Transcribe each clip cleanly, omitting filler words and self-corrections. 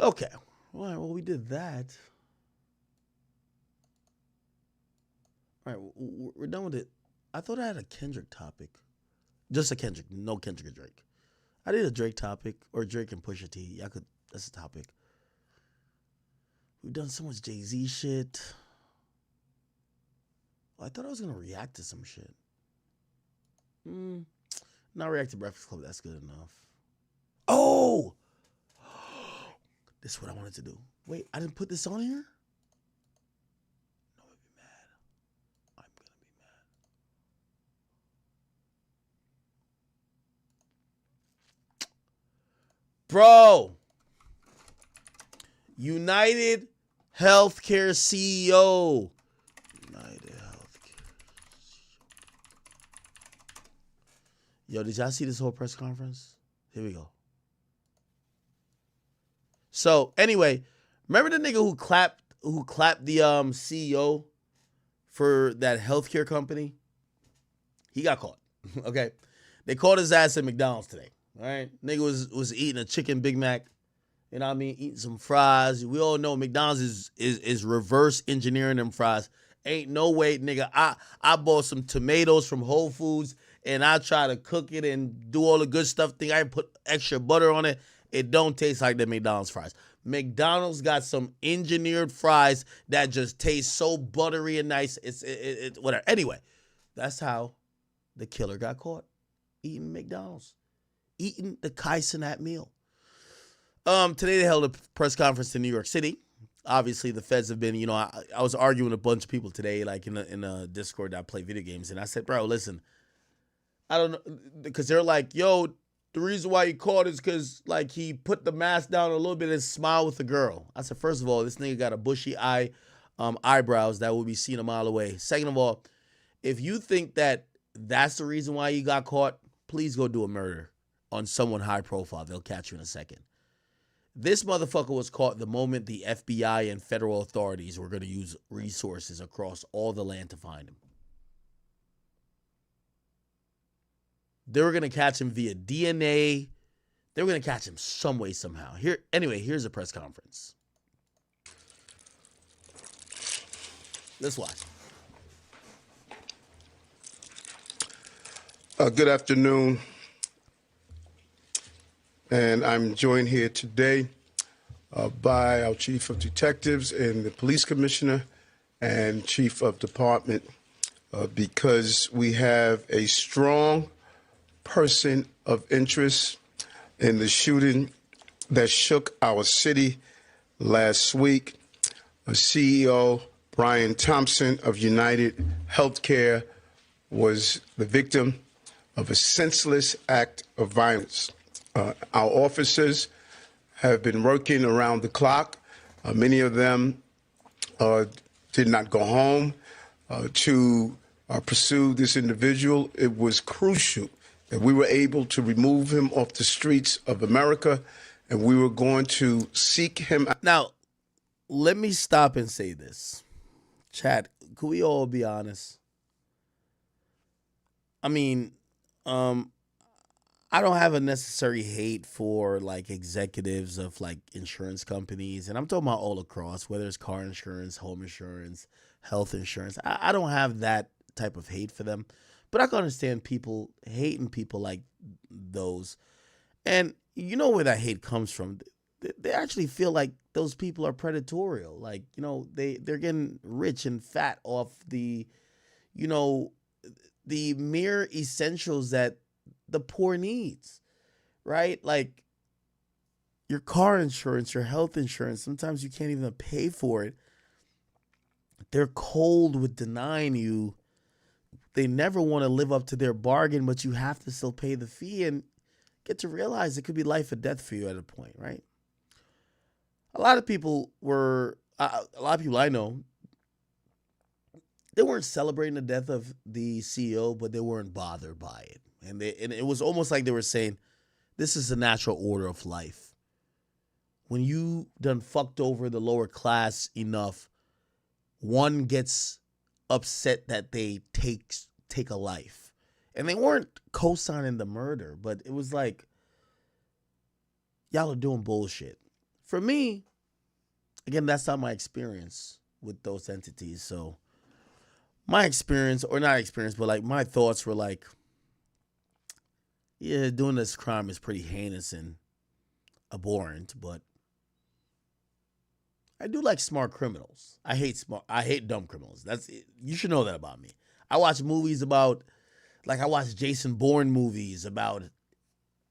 Okay. All right, well, we did that. All right, we're done with it. I thought I had a Kendrick topic. Just a Kendrick, no Kendrick or Drake. I did a Drake topic, or Drake and Pusha T. Y'all could, that's a topic. We've done so much Jay-Z shit. Well, I thought I was going to react to some shit. Not react to Breakfast Club, that's good enough. Oh! This is what I wanted to do. Wait, I didn't put this on here? No, I'd be mad. I'm going to be mad. Bro! United Healthcare CEO. United Healthcare. Yo, did y'all see this whole press conference? Here we go. So anyway, remember the nigga who clapped the CEO for that healthcare company? He got caught. Okay. They caught his ass at McDonald's today. All right. Nigga was eating a chicken Big Mac. You know what I mean? Eating some fries. We all know McDonald's is reverse engineering them fries. Ain't no way, nigga. I bought some tomatoes from Whole Foods and I try to cook it and do all the good stuff. Think I put extra butter on it. It don't taste like the McDonald's fries. McDonald's got some engineered fries that just taste so buttery and nice. It's whatever. Anyway, that's how the killer got caught. Eating McDonald's. Eating the Kaisenat meal. Today they held a press conference in New York City. Obviously, the feds have been, I was arguing with a bunch of people today, like in a Discord that I play video games. And I said, bro, listen, I don't know. Because they're like, yo, the reason why he caught is because, like, he put the mask down a little bit and smiled with the girl. I said, first of all, this nigga got a bushy eyebrows that will be seen a mile away. Second of all, if you think that that's the reason why you got caught, please go do a murder on someone high profile. They'll catch you in a second. This motherfucker was caught the moment the FBI and federal authorities were going to use resources across all the land to find him. They were going to catch him via DNA. They were going to catch him some way, somehow. Here's a press conference. Let's watch. Good afternoon. And I'm joined here today by our Chief of Detectives and the Police Commissioner and Chief of Department because we have a strong person of interest in the shooting that shook our city last week. CEO Brian Thompson of United Healthcare was the victim of a senseless act of violence. Our officers have been working around the clock. Many of them did not go home to pursue this individual. It was crucial that we were able to remove him off the streets of America, and we were going to seek him out. Now, let me stop and say this. Chat, could we all be honest? I mean, I don't have a necessary hate for, like, executives of, like, insurance companies. And I'm talking about all across, whether it's car insurance, home insurance, health insurance. I don't have that type of hate for them. But I can understand people hating people like those. And you know where that hate comes from. They actually feel like those people are predatorial. Like, they're getting rich and fat off the, the mere essentials that the poor needs, right? Like your car insurance, your health insurance, sometimes you can't even pay for it. They're cold with denying you. They never want to live up to their bargain, but you have to still pay the fee and get to realize it could be life or death for you at a point, right? A lot of people I know, they weren't celebrating the death of the CEO, but they weren't bothered by it. And it was almost like they were saying, this is the natural order of life. When you done fucked over the lower class enough, one gets upset that they take a life. And they weren't co-signing the murder, but it was like, y'all are doing bullshit. for me, again, that's not my experience with those entities. So my experience, or not experience, but like my thoughts were like, yeah, doing this crime is pretty heinous and abhorrent, but I do like smart criminals. I hate dumb criminals. You should know that about me. I watch movies about, like I watch Jason Bourne movies about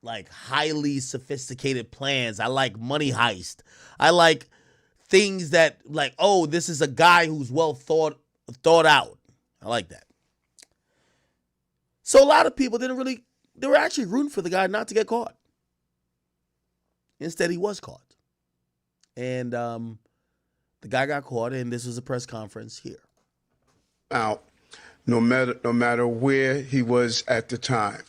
like highly sophisticated plans. I like money heist. I like things that like, oh, this is a guy who's well thought out. I like that. So a lot of people they were actually rooting for the guy not to get caught. Instead, he was caught. And the guy got caught, and this was a press conference here. Out, no matter where he was at the time.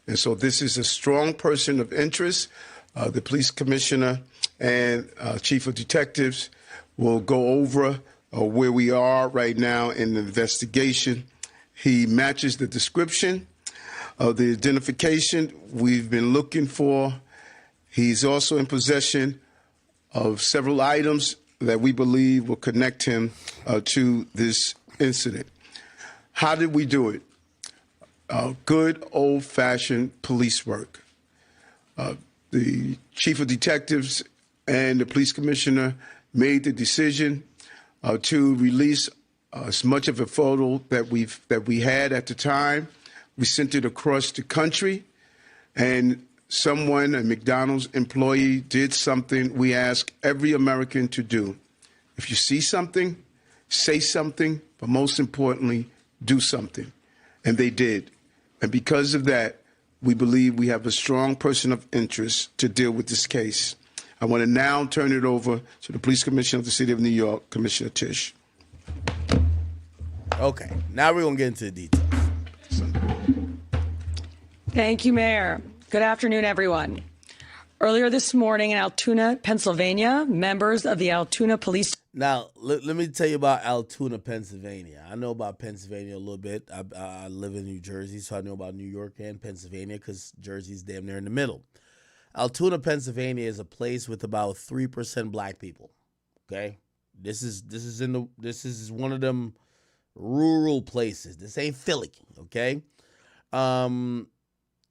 And so this is a strong person of interest. The police commissioner and chief of detectives will go over where we are right now in the investigation. He matches the description of the identification we've been looking for. He's also in possession of several items that we believe will connect him to this incident. How did we do it? Good old-fashioned police work. The chief of detectives and the police commissioner made the decision to release as much of a photo that we had at the time. We sent it across the country, and someone, a McDonald's employee, did something we ask every American to do. If you see something, say something, but most importantly, do something. And they did. And because of that, we believe we have a strong person of interest to deal with this case. I want to now turn it over to the police commissioner of the city of New York, Commissioner Tisch. Okay, now we're going to get into the details. Thank you, Mayor. Good afternoon, everyone. Earlier this morning in Altoona, Pennsylvania, members of the Altoona Police... Now, let me tell you about Altoona, Pennsylvania. I know about Pennsylvania a little bit. I live in New Jersey, so I know about New York and Pennsylvania because Jersey's damn near in the middle. Altoona, Pennsylvania is a place with about 3% black people. Okay? This is one of them rural places. This ain't Philly, okay?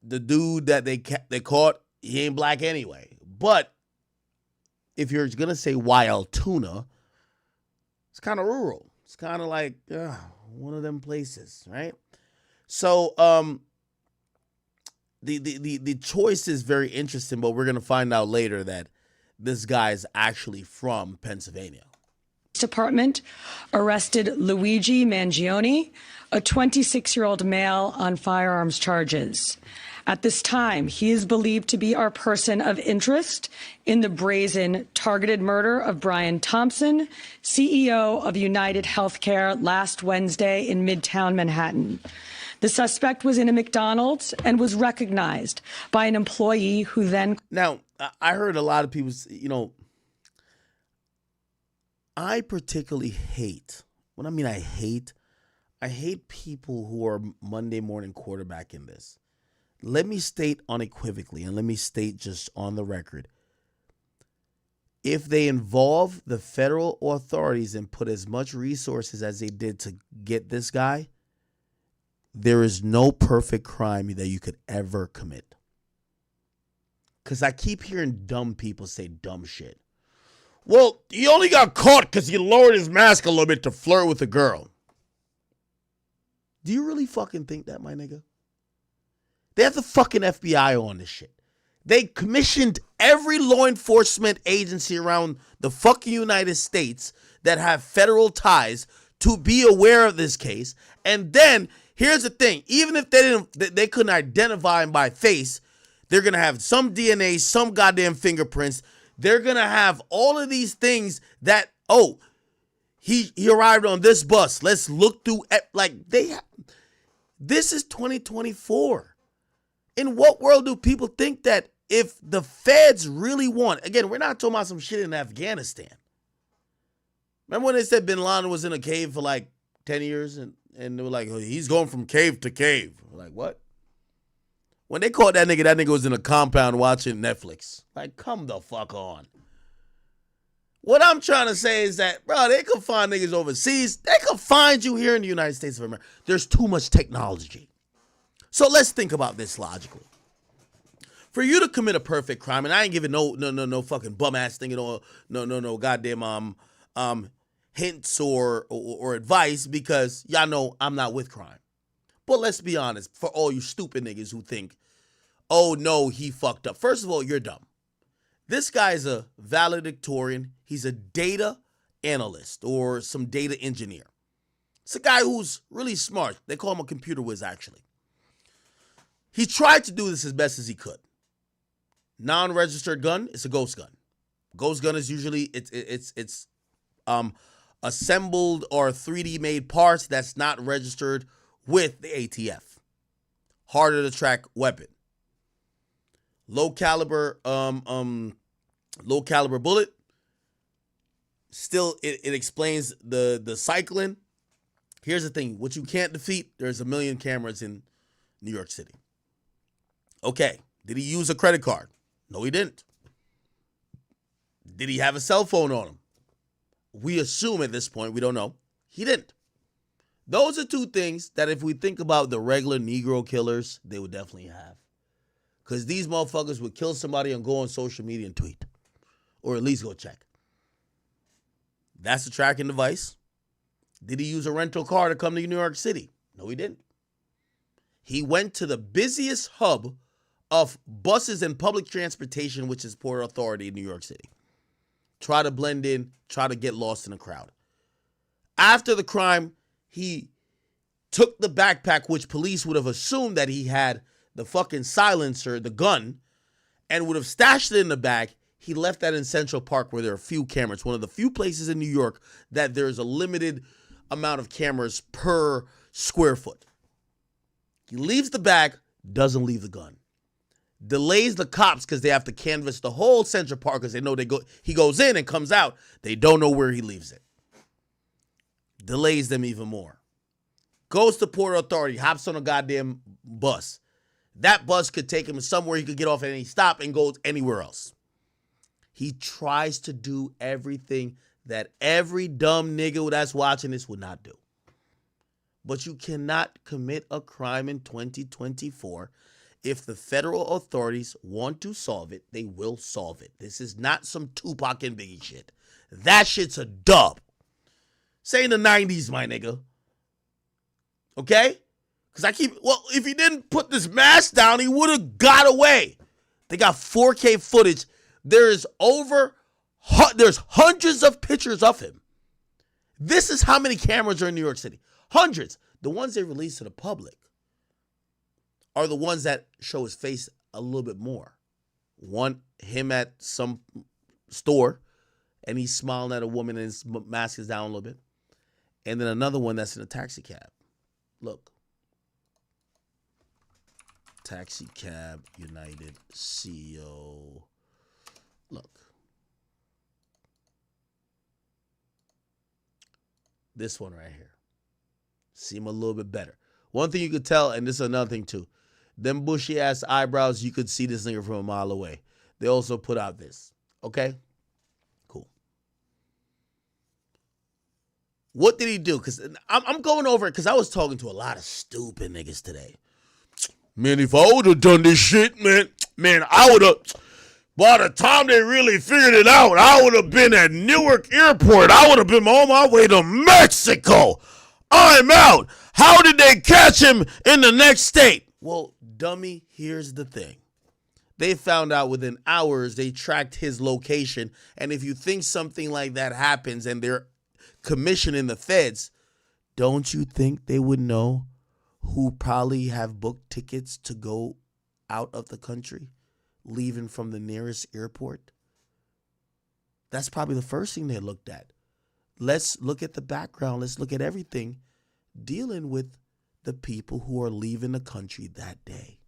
The dude that they caught, he ain't black anyway. But if you're going to say why Altoona, it's kind of rural. It's kind of like one of them places, right? So the choice is very interesting, but we're going to find out later that this guy is actually from Pennsylvania. Department arrested Luigi Mangione, a 26-year-old male, on firearms charges. At this time, he is believed to be our person of interest in the brazen targeted murder of Brian Thompson, CEO of United Healthcare, last Wednesday in Midtown Manhattan. The suspect was in a McDonald's and was recognized by an employee who then... Now, I heard a lot of people, I particularly hate, when I mean I hate people who are Monday morning quarterbacking this. Let me state unequivocally, and let me state just on the record, if they involve the federal authorities and put as much resources as they did to get this guy, there is no perfect crime that you could ever commit. Because I keep hearing dumb people say dumb shit. Well, he only got caught because he lowered his mask a little bit to flirt with a girl. Do you really fucking think that, my nigga? They have the fucking FBI on this shit. They commissioned every law enforcement agency around the fucking United States that have federal ties to be aware of this case. And then, here's the thing. Even if they couldn't identify him by face, they're going to have some DNA, some goddamn fingerprints. They're going to have all of these things that, oh, he arrived on this bus. Let's look through, this is 2024. In what world do people think that if the feds really want, again, we're not talking about some shit in Afghanistan. Remember when they said Bin Laden was in a cave for like 10 years and they were like, oh, he's going from cave to cave. We're like, what? When they caught that nigga was in a compound watching Netflix. Like, come the fuck on. What I'm trying to say is that, bro, they could find niggas overseas. They could find you here in the United States of America. There's too much technology. So let's think about this logically. For you to commit a perfect crime, and I ain't giving no fucking bum ass thing at all, no goddamn hints or advice, because y'all know I'm not with crime. But let's be honest, for all you stupid niggas who think, oh no, he fucked up. First of all, you're dumb. This guy's a valedictorian. He's a data analyst or some data engineer. It's a guy who's really smart. They call him a computer whiz, actually. He tried to do this as best as he could. Non-registered gun, it's a ghost gun. Ghost gun is usually it's assembled or 3D made parts that's not registered with the ATF. Harder to track weapon. Low caliber bullet. Still, it explains the cycling. Here's the thing: what you can't defeat, there's 1 million cameras in New York City. Okay, did he use a credit card? No, he didn't. Did he have a cell phone on him? We assume at this point, we don't know. He didn't. Those are two things that if we think about the regular Negro killers, they would definitely have. Because these motherfuckers would kill somebody and go on social media and tweet. Or at least go check. That's the tracking device. Did he use a rental car to come to New York City? No, he didn't. He went to the busiest hub of buses and public transportation, which is Port Authority in New York City. Try to blend in, try to get lost in the crowd. After the crime, he took the backpack, which police would have assumed that he had the fucking silencer, the gun, and would have stashed it in the bag. He left that in Central Park where there are a few cameras. One of the few places in New York that there's a limited amount of cameras per square foot. He leaves the bag, doesn't leave the gun. Delays the cops because they have to canvass the whole Central Park because they know he goes in and comes out. They don't know where he leaves it. Delays them even more. Goes to Port Authority, hops on a goddamn bus. That bus could take him somewhere he could get off at any stop and goes anywhere else. He tries to do everything that every dumb nigga that's watching this would not do. But you cannot commit a crime in 2024. If the federal authorities want to solve it, they will solve it. This is not some Tupac and Biggie shit. That shit's a dub. Say in the 90s, my nigga. Okay? Because if he didn't put this mask down, he would have got away. They got 4K footage. There's hundreds of pictures of him. This is how many cameras are in New York City. Hundreds. The ones they release to the public are the ones that show his face a little bit more. One, him at some store, and he's smiling at a woman and his mask is down a little bit. And then another one that's in a taxi cab. Look. Taxi cab, United, CEO. Look. This one right here. See him a little bit better. One thing you could tell, and this is another thing too. Them bushy ass eyebrows, you could see this nigga from a mile away. They also put out this. Okay? Cool. What did he do? Because I'm going over it because I was talking to a lot of stupid niggas today. Man, if I would have done this shit, man, I would have, by the time they really figured it out, I would have been at Newark Airport. I would have been on my way to Mexico. I'm out. How did they catch him in the next state? Well, dummy, here's the thing. They found out within hours they tracked his location. And if you think something like that happens and they're commissioning the feds, don't you think they would know who probably have booked tickets to go out of the country, leaving from the nearest airport? That's probably the first thing they looked at. Let's look at the background. Let's look at everything dealing with the people who are leaving the country that day.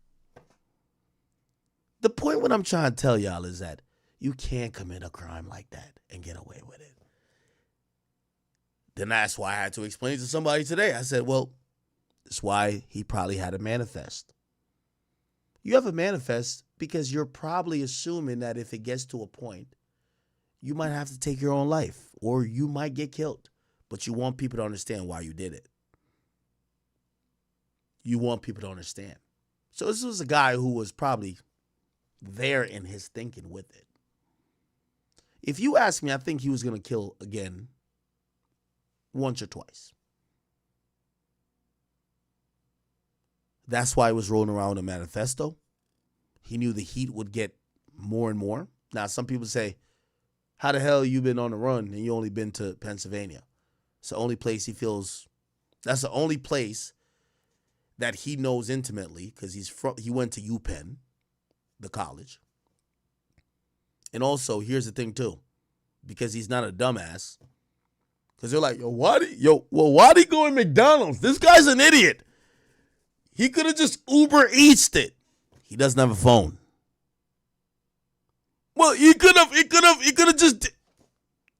The point what I'm trying to tell y'all is that you can't commit a crime like that and get away with it. Then that's why I had to explain to somebody today. I said, well, that's why he probably had a manifest. You have a manifest because you're probably assuming that if it gets to a point, you might have to take your own life or you might get killed. But you want people to understand why you did it. You want people to understand. So this was a guy who was probably there in his thinking with it. If you ask me, I think he was going to kill again once or twice. That's why he was rolling around with a manifesto. He knew the heat would get more and more. Now, some people say, how the hell you been on the run and you only been to Pennsylvania? It's the only place he feels, that's the only place that he knows intimately because he went to UPenn, the college. And also, here's the thing too, because he's not a dumbass. Because they're like, why'd he go to McDonald's? This guy's an idiot. He could have just Uber Eats'd it. He doesn't have a phone. Well, he could have just.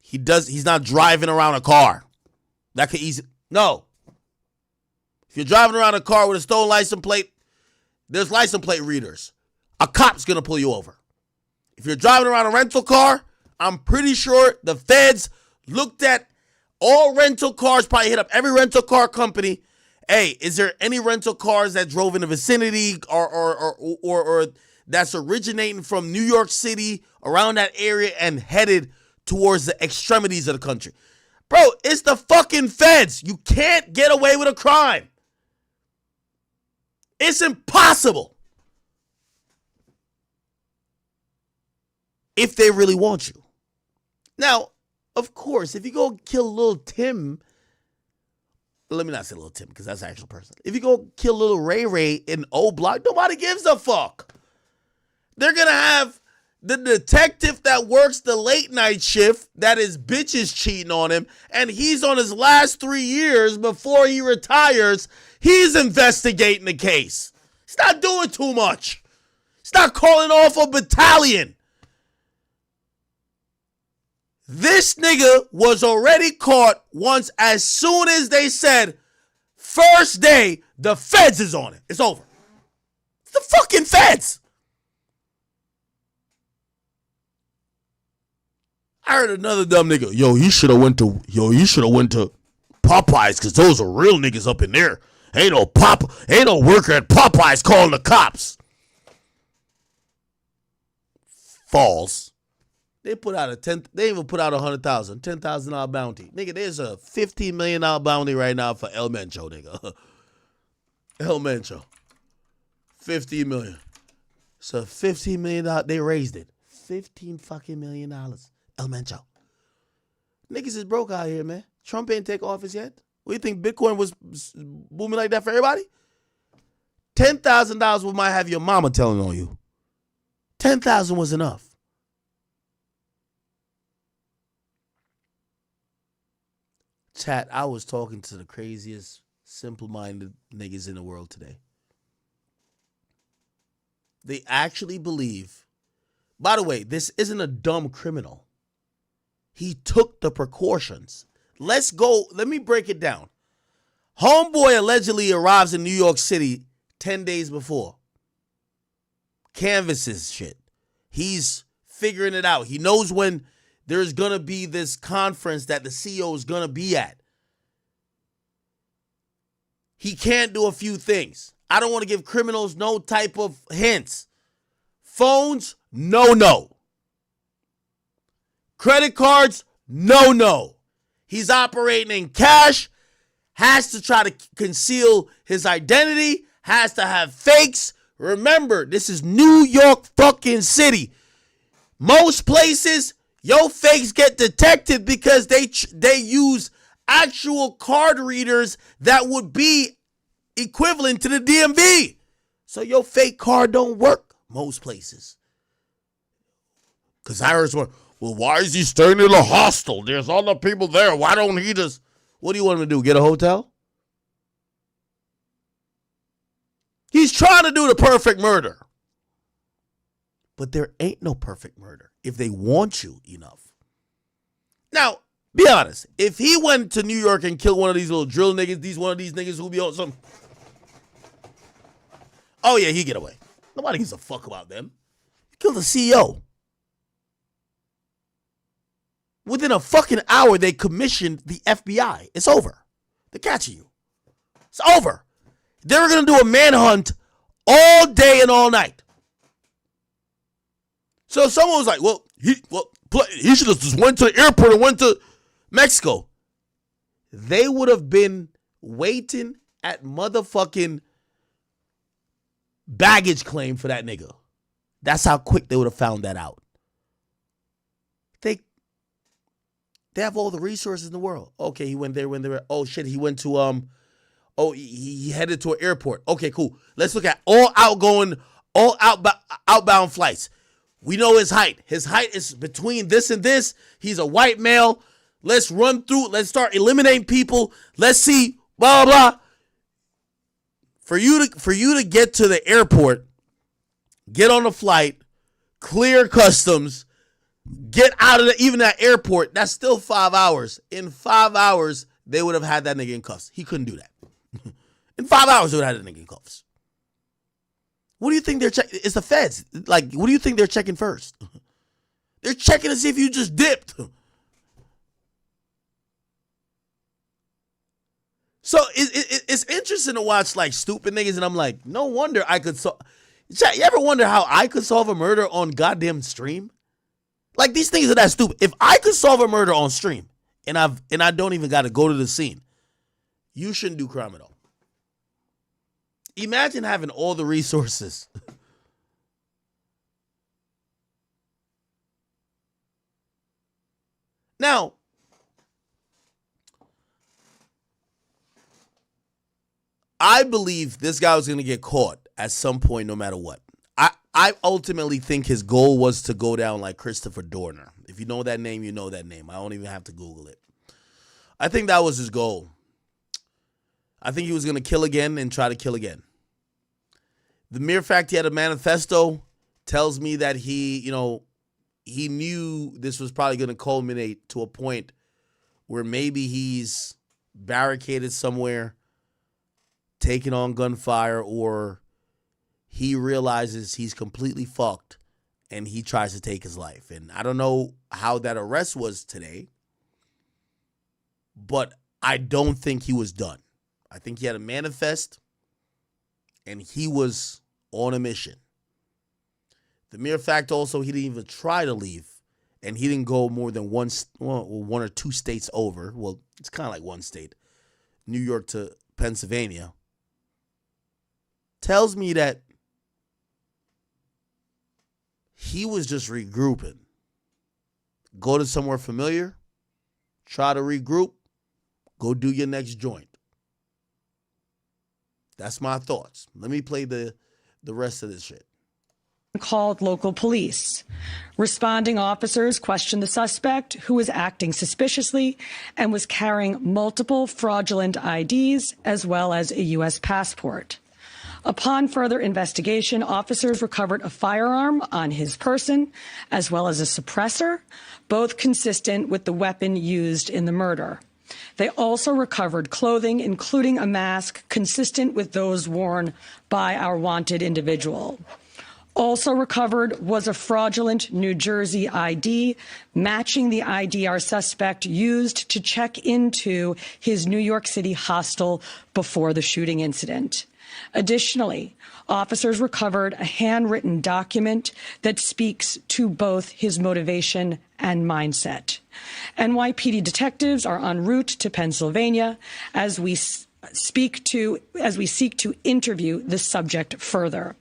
He's not driving around a car. That could easily. No. If you're driving around a car with a stolen license plate, there's license plate readers. A cop's going to pull you over. If you're driving around a rental car, I'm pretty sure the feds looked at all rental cars, probably hit up every rental car company. Hey, is there any rental cars that drove in the vicinity or that's originating from New York City, around that area, and headed towards the extremities of the country? Bro, it's the fucking feds. You can't get away with a crime. It's impossible. If they really want you. Now, of course, if you go kill Lil Tim, let me not say Lil Tim because that's an actual person. If you go kill Lil Ray Ray in O Block, nobody gives a fuck. They're going to have the detective that works the late night shift that his bitch is cheating on him, and he's on his last 3 years before he retires. He's investigating the case. He's not doing too much. He's not calling off a battalion. This nigga was already caught once as soon as they said, first day, the feds is on it. It's over. It's the fucking feds. I heard another dumb nigga, you should have went to Popeyes because those are real niggas up in there. Ain't no worker at Popeyes calling the cops. False. They even put out $100,000 bounty. Nigga, there's a $15 million bounty right now for El Mencho, nigga. El Mencho. $15 million. So $15 million, they raised it. $15 fucking million. El Mencho. Niggas is broke out here, man. Trump ain't take office yet. What do you think Bitcoin was booming like that for everybody? $10,000 we might have your mama telling on you. $10,000 was enough. Chat, I was talking to the craziest, simple-minded niggas in the world today. They actually believe, by the way, this isn't a dumb criminal. He took the precautions. Let me break it down. Homeboy allegedly arrives in New York City 10 days before. Canvasses shit. He's figuring it out. He knows when there's going to be this conference that the CEO is going to be at. He can't do a few things. I don't want to give criminals no type of hints. Phones, no. Credit cards, no. He's operating in cash, has to try to conceal his identity, has to have fakes. Remember, this is New York fucking City. Most places, your fakes get detected because they use actual card readers that would be equivalent to the DMV. So your fake card don't work most places. Because I heard someone, well, why is he staying in a hostel? There's other people there. Why don't he just... What do you want him to do? Get a hotel? He's trying to do the perfect murder. But there ain't no perfect murder if they want you enough. Now, be honest. If he went to New York and killed one of these little drill niggas, one of these niggas who be on some... Oh, yeah, he get away. Nobody gives a fuck about them. He killed the CEO. Within a fucking hour, they commissioned the FBI. It's over. They're catching you. It's over. They were going to do a manhunt all day and all night. So someone was like, he should have just went to the airport and went to Mexico. They would have been waiting at motherfucking baggage claim for that nigga. That's how quick they would have found that out. They have all the resources in the world. Okay, he went there. Oh shit, he went to he headed to an airport. Okay, cool. Let's look at all outbound flights. We know his height. His height is between this and this. He's a white male. Let's run through. Let's start eliminating people. Let's see. Blah blah blah. For you to get to the airport, get on the flight, clear customs, get out of even that airport. That's still 5 hours. In 5 hours, they would have had that nigga in cuffs. He couldn't do that. In 5 hours, they would have had that nigga in cuffs. What do you think they're checking? It's the feds. Like, what do you think they're checking first? They're checking to see if you just dipped. So it's interesting to watch like stupid niggas, and I'm like, no wonder I could solve. You ever wonder how I could solve a murder on goddamn stream? Like, these things are that stupid. If I could solve a murder on stream, and I don't even got to go to the scene, you shouldn't do crime at all. Imagine having all the resources. Now, I believe this guy was going to get caught at some point no matter what. I ultimately think his goal was to go down like Christopher Dorner. If you know that name, you know that name. I don't even have to Google it. I think that was his goal. I think he was going to kill again and try to kill again. The mere fact he had a manifesto tells me that he knew this was probably going to culminate to a point where maybe he's barricaded somewhere, taking on gunfire, or he realizes he's completely fucked and he tries to take his life. And I don't know how that arrest was today, but I don't think he was done. I think he had a manifest and he was on a mission. The mere fact also he didn't even try to leave, and he didn't go more than one or two states over. Well, it's kind of like one state, New York to Pennsylvania, tells me that he was just regrouping. Go to somewhere familiar, try to regroup, go do your next joint. That's my thoughts. Let me play the rest of this shit. Called local police. Responding officers questioned the suspect, who was acting suspiciously and was carrying multiple fraudulent IDs as well as a U.S. passport. Upon further investigation, officers recovered a firearm on his person as well as a suppressor, both consistent with the weapon used in the murder. They also recovered clothing, including a mask consistent with those worn by our wanted individual. Also recovered was a fraudulent New Jersey ID, matching the ID our suspect used to check into his New York City hostel before the shooting incident. Additionally, officers recovered a handwritten document that speaks to both his motivation and mindset. NYPD detectives are en route to Pennsylvania as we seek to interview the subject further.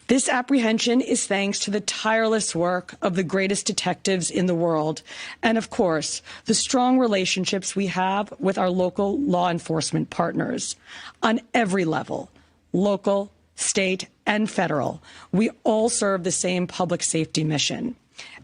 This apprehension is thanks to the tireless work of the greatest detectives in the world, and of course, the strong relationships we have with our local law enforcement partners. On every level, local, state, and federal, we all serve the same public safety mission.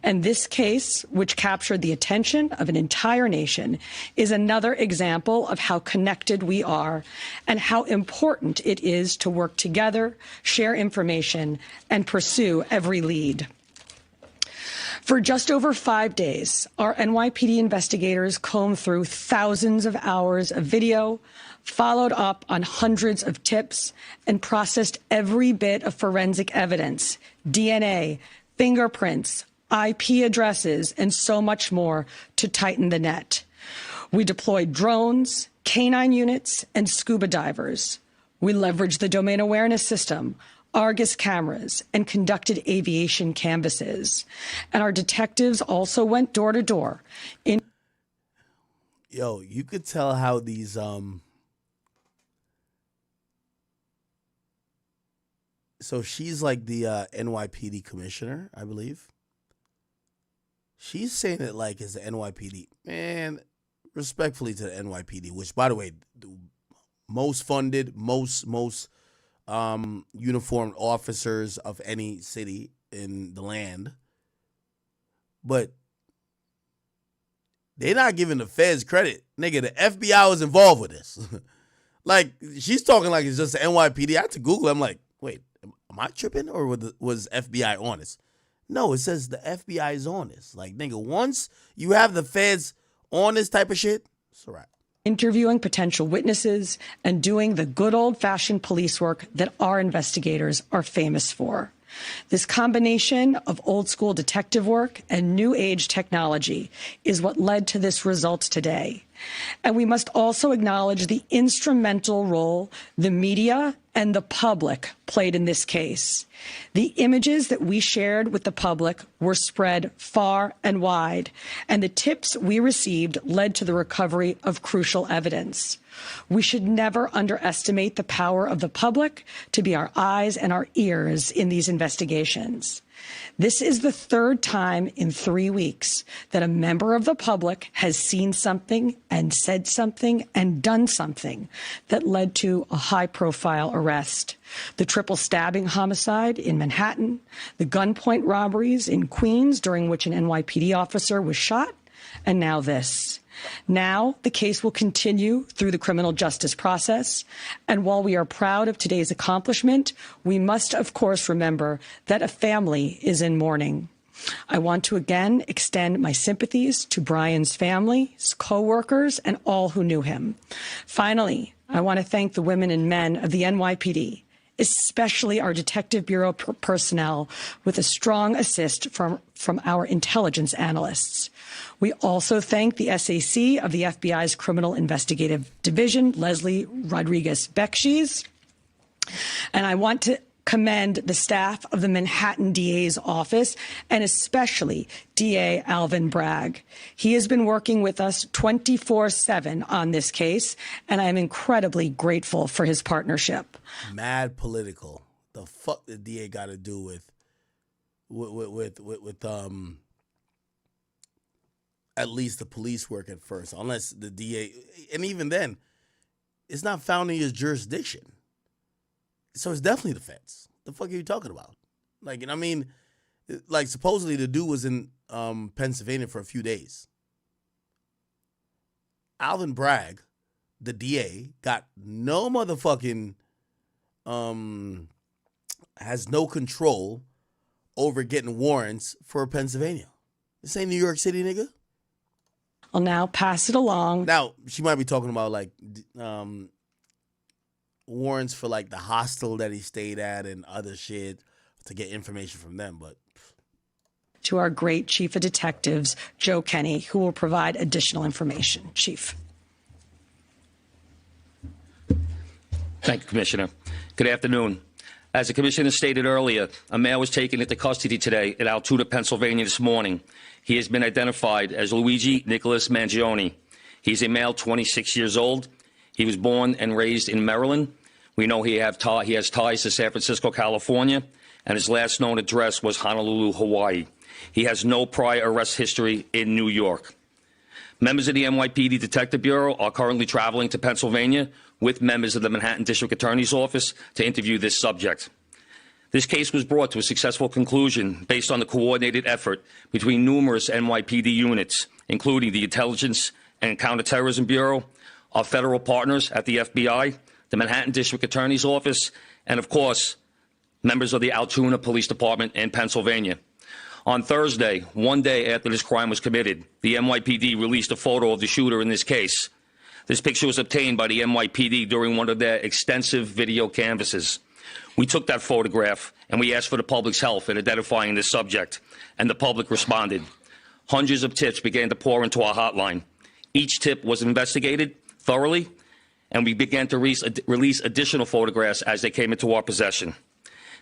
And this case, which captured the attention of an entire nation, is another example of how connected we are and how important it is to work together, share information, and pursue every lead. For just over 5 days, our NYPD investigators combed through thousands of hours of video, followed up on hundreds of tips, and processed every bit of forensic evidence, DNA, fingerprints, IP addresses, and so much more to tighten the net. We deployed drones, canine units, and scuba divers. We leveraged the domain awareness system, Argus cameras, and conducted aviation canvasses. And our detectives also went door to door. Yo, you could tell how these so she's like the NYPD commissioner, I believe. She's saying it like it's the NYPD. Man, respectfully to the NYPD, which, by the way, the most funded, most uniformed officers of any city in the land. But they're not giving the feds credit. Nigga, the FBI was involved with this. Like, she's talking like it's just the NYPD. I had to Google it. I'm like, wait, am I tripping? Or was FBI on this? No, it says the FBI is on this. Like, nigga, once you have the feds on this type of shit, it's all right. Interviewing potential witnesses and doing the good old-fashioned police work that our investigators are famous for. This combination of old-school detective work and new-age technology is what led to this result today. And we must also acknowledge the instrumental role the media and the public played in this case. The images that we shared with the public were spread far and wide, and the tips we received led to the recovery of crucial evidence. We should never underestimate the power of the public to be our eyes and our ears in these investigations. This is the third time in 3 weeks that a member of the public has seen something and said something and done something that led to a high-profile arrest. The triple stabbing homicide in Manhattan, the gunpoint robberies in Queens during which an NYPD officer was shot, and now this. Now, the case will continue through the criminal justice process. And while we are proud of today's accomplishment, we must, of course, remember that a family is in mourning. I want to again extend my sympathies to Brian's family, his co-workers, and all who knew him. Finally, I want to thank the women and men of the NYPD, especially our Detective Bureau personnel, with a strong assist from our intelligence analysts. We also thank the SAC of the FBI's Criminal Investigative Division, Leslie Rodriguez-Bekshies. And I want to commend the staff of the Manhattan DA's office, and especially DA Alvin Bragg. He has been working with us 24/7 on this case, and I am incredibly grateful for his partnership. Mad political. The fuck the DA got to do with at least the police work at first, unless the DA, and even then, it's not found in his jurisdiction. So it's definitely the feds. The fuck are you talking about? Like, you know what I mean? Like, supposedly the dude was in Pennsylvania for a few days. Alvin Bragg, the DA, got no motherfucking, has no control over getting warrants for Pennsylvania. This ain't New York City, nigga. I'll now pass it along. Now, she might be talking about, like, warrants for, like, the hostel that he stayed at and other shit to get information from them, but... To our great Chief of Detectives, Joe Kenny, who will provide additional information. Chief. Thank you, Commissioner. Good afternoon. As the Commissioner stated earlier, a male was taken into custody today at Altoona, Pennsylvania this morning. He has been identified as Luigi Nicholas Mangione. He's a male, 26 years old. He was born and raised in Maryland. We know he has ties to San Francisco, California, and his last known address was Honolulu, Hawaii. He has no prior arrest history in New York. Members of the NYPD Detective Bureau are currently traveling to Pennsylvania with members of the Manhattan District Attorney's Office to interview this subject. This case was brought to a successful conclusion based on the coordinated effort between numerous NYPD units, including the Intelligence and Counterterrorism Bureau, our federal partners at the FBI, the Manhattan District Attorney's Office, and, of course, members of the Altoona Police Department in Pennsylvania. On Thursday, one day after this crime was committed, the NYPD released a photo of the shooter in this case. This picture was obtained by the NYPD during one of their extensive video canvasses. We took that photograph and we asked for the public's help in identifying the subject, and the public responded. Hundreds of tips began to pour into our hotline. Each tip was investigated thoroughly, and we began to release additional photographs as they came into our possession.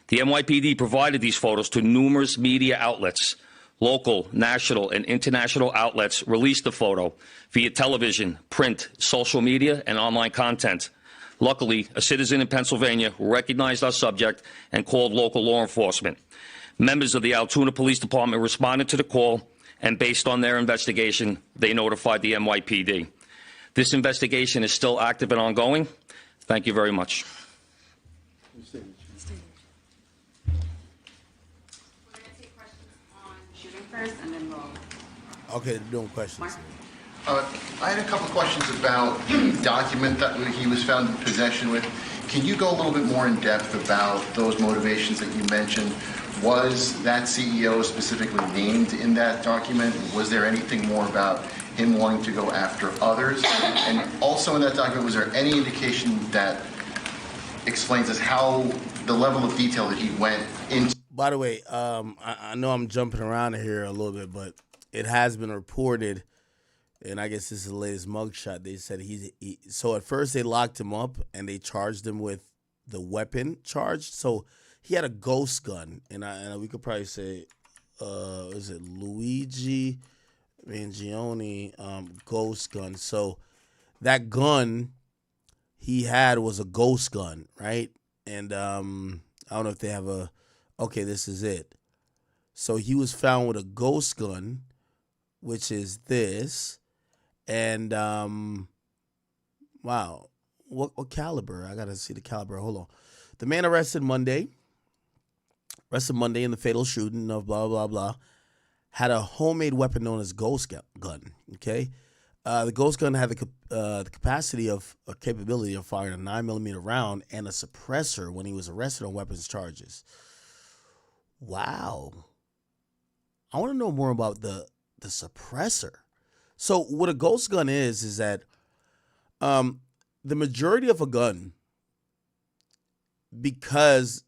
The NYPD provided these photos to numerous media outlets. Local, national, and international outlets released the photo via television, print, social media, and online content. Luckily, a citizen in Pennsylvania recognized our subject and called local law enforcement. Members of the Altoona Police Department responded to the call, and based on their investigation, they notified the NYPD. This investigation is still active and ongoing. Thank you very much. We're going to take questions on shooting first, and then we'll... Okay, doing questions. Mark? I had a couple of questions about the document that he was found in possession with. Can you go a little bit more in depth about those motivations that you mentioned? Was that CEO specifically named in that document? Was there anything more about him wanting to go after others? And also in that document, was there any indication that explains us how the level of detail that he went into? By the way, I know I'm jumping around here a little bit, but it has been reported, and I guess this is the latest mugshot. They said so at first they locked him up and they charged him with the weapon charge. So he had a ghost gun, and we could probably say, is it Luigi Mangione ghost gun? So that gun he had was a ghost gun, right? And I don't know if they have a. Okay, this is it. So he was found with a ghost gun, which is this. And wow, what caliber? I gotta see the caliber. Hold on. The man arrested Monday in the fatal shooting of blah blah blah, had a homemade weapon known as ghost gun. Okay, the ghost gun had the capacity of a capability of firing a 9mm round and a suppressor when he was arrested on weapons charges. Wow, I want to know more about the suppressor. So what a ghost gun is that the majority of a gun, because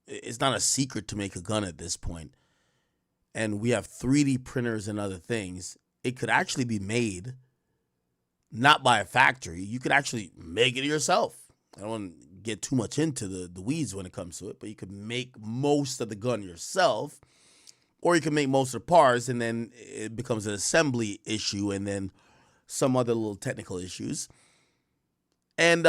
it's not a secret to make a gun at this point, and we have 3D printers and other things, it could actually be made not by a factory. You could actually make it yourself. I don't want to get too much into the weeds when it comes to it, but you could make most of the gun yourself. Or you can make most of the parts, and then it becomes an assembly issue, and then some other little technical issues. And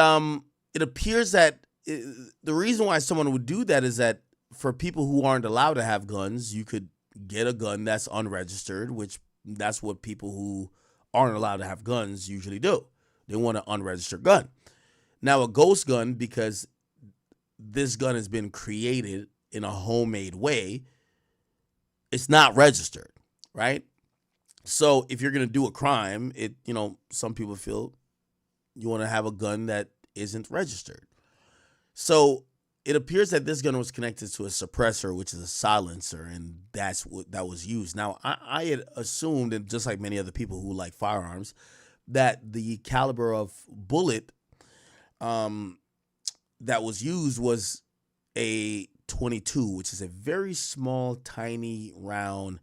it appears that the reason why someone would do that is that for people who aren't allowed to have guns, you could get a gun that's unregistered, which that's what people who aren't allowed to have guns usually do. They want an unregistered gun. Now, a ghost gun, because this gun has been created in a homemade way, it's not registered, right? So if you're going to do a crime, some people feel you want to have a gun that isn't registered. So it appears that this gun was connected to a suppressor, which is a silencer, and that's what that was used. Now, I had assumed, and just like many other people who like firearms, that the caliber of bullet that was used was a .22, which is a very small, tiny round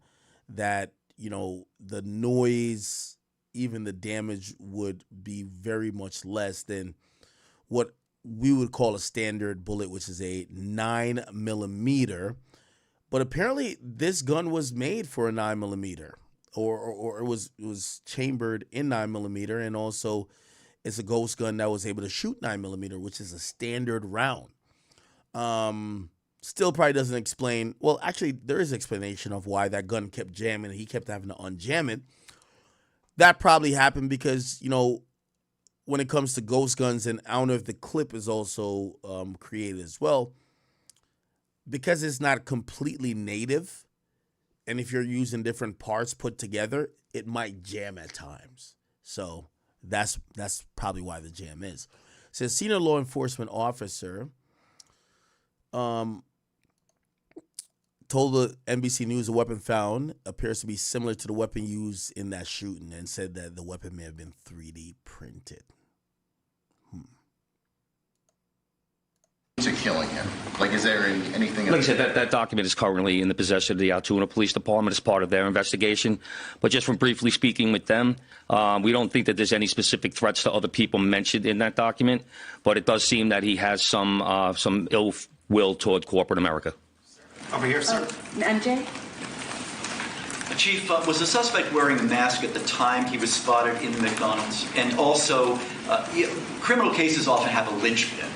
that, the noise, even the damage would be very much less than what we would call a standard bullet, which is a 9mm. But apparently this gun was made for a 9mm, or it was chambered in 9mm, and also it's a ghost gun that was able to shoot 9mm, which is a standard round. Still probably doesn't explain. Well, actually, there is explanation of why that gun kept jamming and he kept having to unjam it. That probably happened because, when it comes to ghost guns, and I don't know if the clip is also created as well, because it's not completely native, and if you're using different parts put together, it might jam at times. So that's probably why the jam is. It says senior law enforcement officer told the NBC News the weapon found appears to be similar to the weapon used in that shooting, and said that the weapon may have been 3D printed. To killing him? Like, is there anything? Like I said, that document is currently in the possession of the Altoona Police Department as part of their investigation. But just from briefly speaking with them, we don't think that there's any specific threats to other people mentioned in that document. But it does seem that he has some ill will toward corporate America. Over here, sir. MJ? Chief, was the suspect wearing a mask at the time he was spotted in the McDonald's? And also, criminal cases often have a linchpin.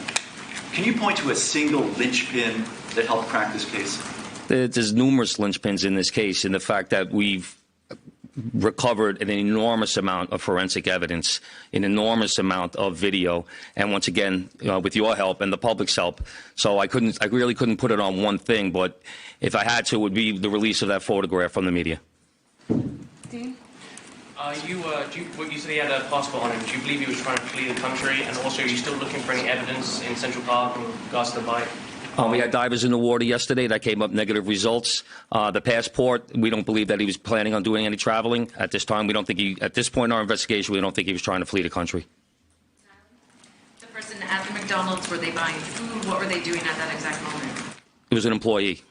Can you point to a single linchpin that helped crack this case? There's numerous linchpins in this case, in the fact that we've recovered an enormous amount of forensic evidence, an enormous amount of video, and once again, with your help and the public's help. So I really couldn't put it on one thing, but if I had to, it would be the release of that photograph from the media. Dean? You said he had a passport on him. Do you believe he was trying to flee the country? And also, are you still looking for any evidence in Central Park in regards to the bite? We had divers in the water yesterday. That came up negative results. The passport, we don't believe that he was planning on doing any traveling. At this time, we don't think at this point in our investigation, we don't think he was trying to flee the country. The person at the McDonald's, were they buying food? What were they doing at that exact moment? It was an employee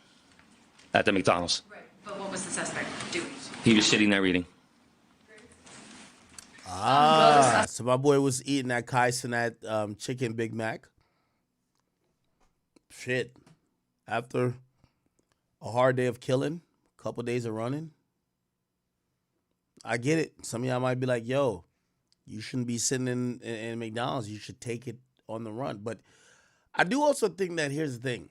at the McDonald's. Right. But what was the suspect doing? He was sitting there eating. So my boy was eating that Kaisenat chicken Big Mac. Shit. After a hard day of killing, a couple days of running, I get it. Some of y'all might be like, yo, you shouldn't be sitting in McDonald's. You should take it on the run. But I do also think that here's the thing.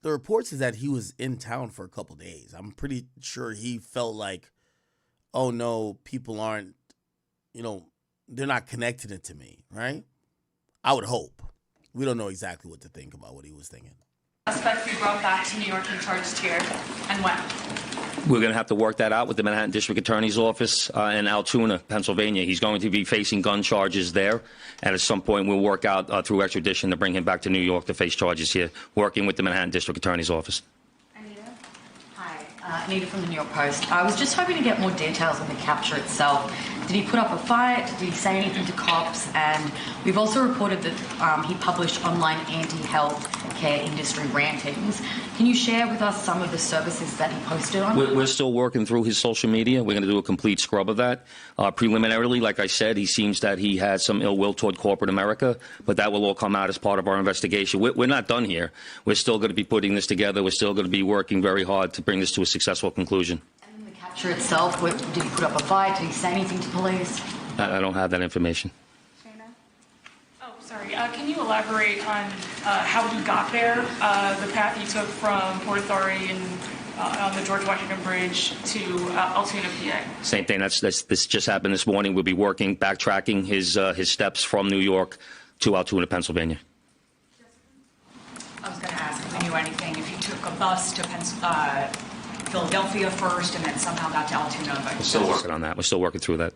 The reports is that he was in town for a couple days. I'm pretty sure he felt like, oh no, people aren't, they're not connecting it to me, right? I would hope. We don't know exactly what to think about what he was thinking. Suspect be brought back to New York and charged here, and when? We're going to have to work that out with the Manhattan District Attorney's Office in Altoona, Pennsylvania. He's going to be facing gun charges there, and at some point we'll work out through extradition to bring him back to New York to face charges here, working with the Manhattan District Attorney's Office. Anita from the New York Post. I was just hoping to get more details on the capture itself. Did he put up a fight? Did he say anything to cops? And we've also reported that he published online anti-health care industry rantings. Can you share with us some of the services that he posted on? We're still working through his social media. We're going to do a complete scrub of that. Preliminarily, like I said, he seems that he has some ill will toward corporate America, but that will all come out as part of our investigation. We're not done here. We're still going to be putting this together. We're still going to be working very hard to bring this to a successful conclusion. And the capture itself, did he put up a fight? Did he say anything to police? I don't have that information. Sorry, can you elaborate on how he got there, the path he took from Port Authority and on the George Washington Bridge to Altoona, PA? Same thing. This just happened this morning. We'll be backtracking his steps from New York to Altoona, Pennsylvania. I was going to ask if we knew anything, if he took a bus to Philadelphia first and then somehow got to Altoona. But We're still working on that. We're still working through that.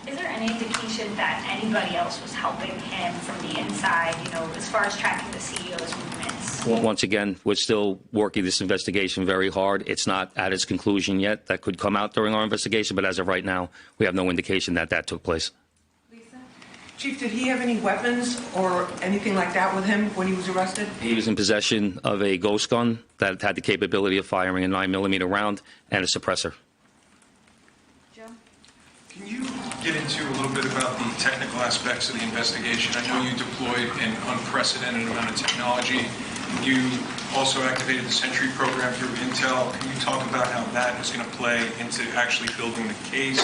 Is there any indication that anybody else was helping him from the inside, as far as tracking the CEO's movements? Once again, we're still working this investigation very hard. It's not at its conclusion yet. That could come out during our investigation, but as of right now, we have no indication that took place. Lisa? Chief, did he have any weapons or anything like that with him when he was arrested? He was in possession of a ghost gun that had the capability of firing a 9mm round and a suppressor. Can you get into a little bit about the technical aspects of the investigation? I know you deployed an unprecedented amount of technology. You also activated the Sentry program through Intel. Can you talk about how that is going to play into actually building the case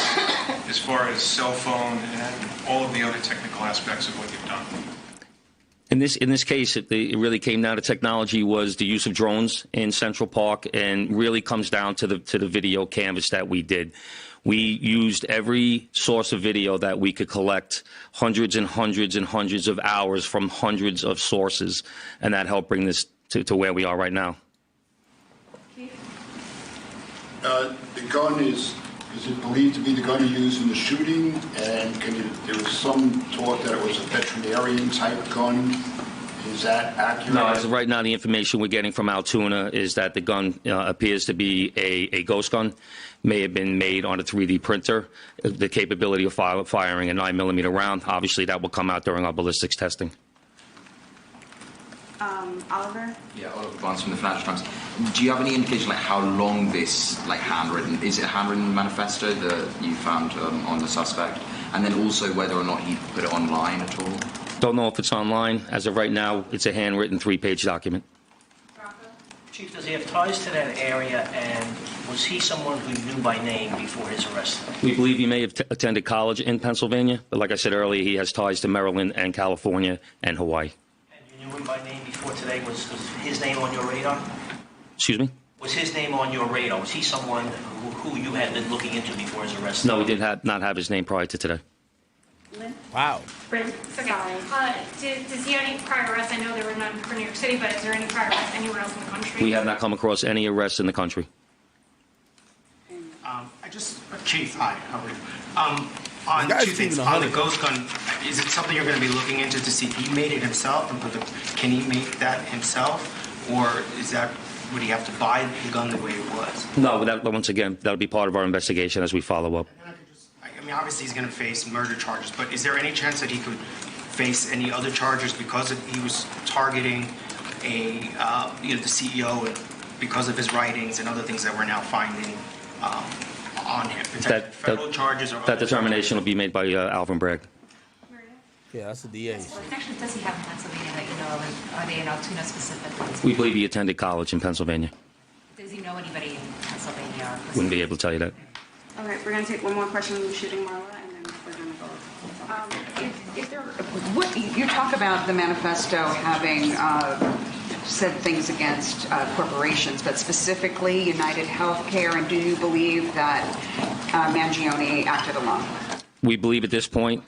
as far as cell phone and all of the other technical aspects of what you've done? In this case, it really came down to technology was the use of drones in Central Park, and really comes down to the video canvas that we did. We used every source of video that we could collect, hundreds and hundreds and hundreds of hours from hundreds of sources, and that helped bring this to where we are right now. The gun is it believed to be the gun used in the shooting? And there was some talk that it was a veterinarian type gun. Is that accurate? No, as of right now, the information we're getting from Altoona is that the gun appears to be a ghost gun, may have been made on a 3D printer, the capability of firing a 9mm round. Obviously, that will come out during our ballistics testing. Oliver? Yeah, Oliver Barnes from the Financial Times. Do you have any indication like how long this handwritten, is it a handwritten manifesto that you found on the suspect? And then also whether or not he put it online at all? Don't know if it's online. As of right now, it's a handwritten 3-page document. Chief, does he have ties to that area, and was he someone who you knew by name before his arrest? We believe he may have attended college in Pennsylvania, but like I said earlier, he has ties to Maryland and California and Hawaii. And you knew him by name before today. Was his name on your radar? Excuse me? Was his name on your radar? Was he someone who you had been looking into before his arrest? No, we did not have his name prior to today. Wow. Brent, does he have any prior arrests? I know there were none for New York City, but is there any prior arrests anywhere else in the country? We have not come across any arrests in the country. Chief, hi, how are you? On two things. On the ghost gun, is it something you're going to be looking into to see if he made it himself and can he make that himself, or would he have to buy the gun the way it was? No, once again, that'll be part of our investigation as we follow up. I mean, obviously he's going to face murder charges, but is there any chance that he could face any other charges because he was targeting the CEO and because of his writings and other things that we're now finding on him? Federal charges or that determination will be made by Alvin Bragg. Yeah, that's the DA. What connections does he have in Pennsylvania that you know of? Are they in Altoona specifically? We believe he attended college in Pennsylvania. Does he know anybody in Pennsylvania? Wouldn't be able to tell you that. All right, we're going to take one more question from Shooting Marla, and then we're going to go. You talk about the manifesto having said things against corporations, but specifically United Healthcare, and do you believe that Mangione acted alone? We believe at this point,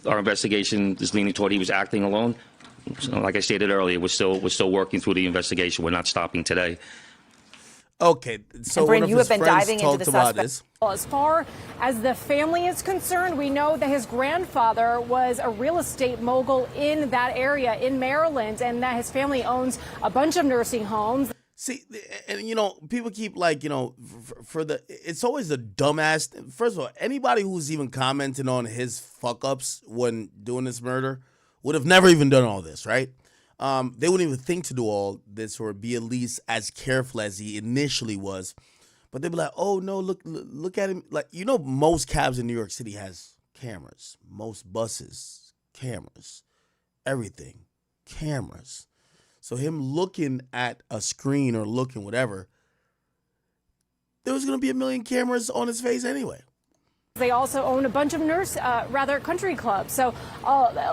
our investigation is leaning toward he was acting alone. So, like I stated earlier, we're still working through the investigation. We're not stopping today. Okay, so and Bryn, one of you his have been friends diving talked into the about suspect. this. Well, as far as the family is concerned, we know that his grandfather was a real estate mogul in that area in Maryland, and that his family owns a bunch of nursing homes. See, and people keep it's always the dumbass. First of all, anybody who's even commenting on his fuck ups when doing this murder would have never even done all this, right? They wouldn't even think to do all this or be at least as careful as he initially was. But they'd be like, oh, no, look at him. Like, most cabs in New York City has cameras. Most buses, cameras. Everything, cameras. So him looking at a screen or looking whatever, there was going to be a million cameras on his face anyway. They also own a bunch of country clubs. So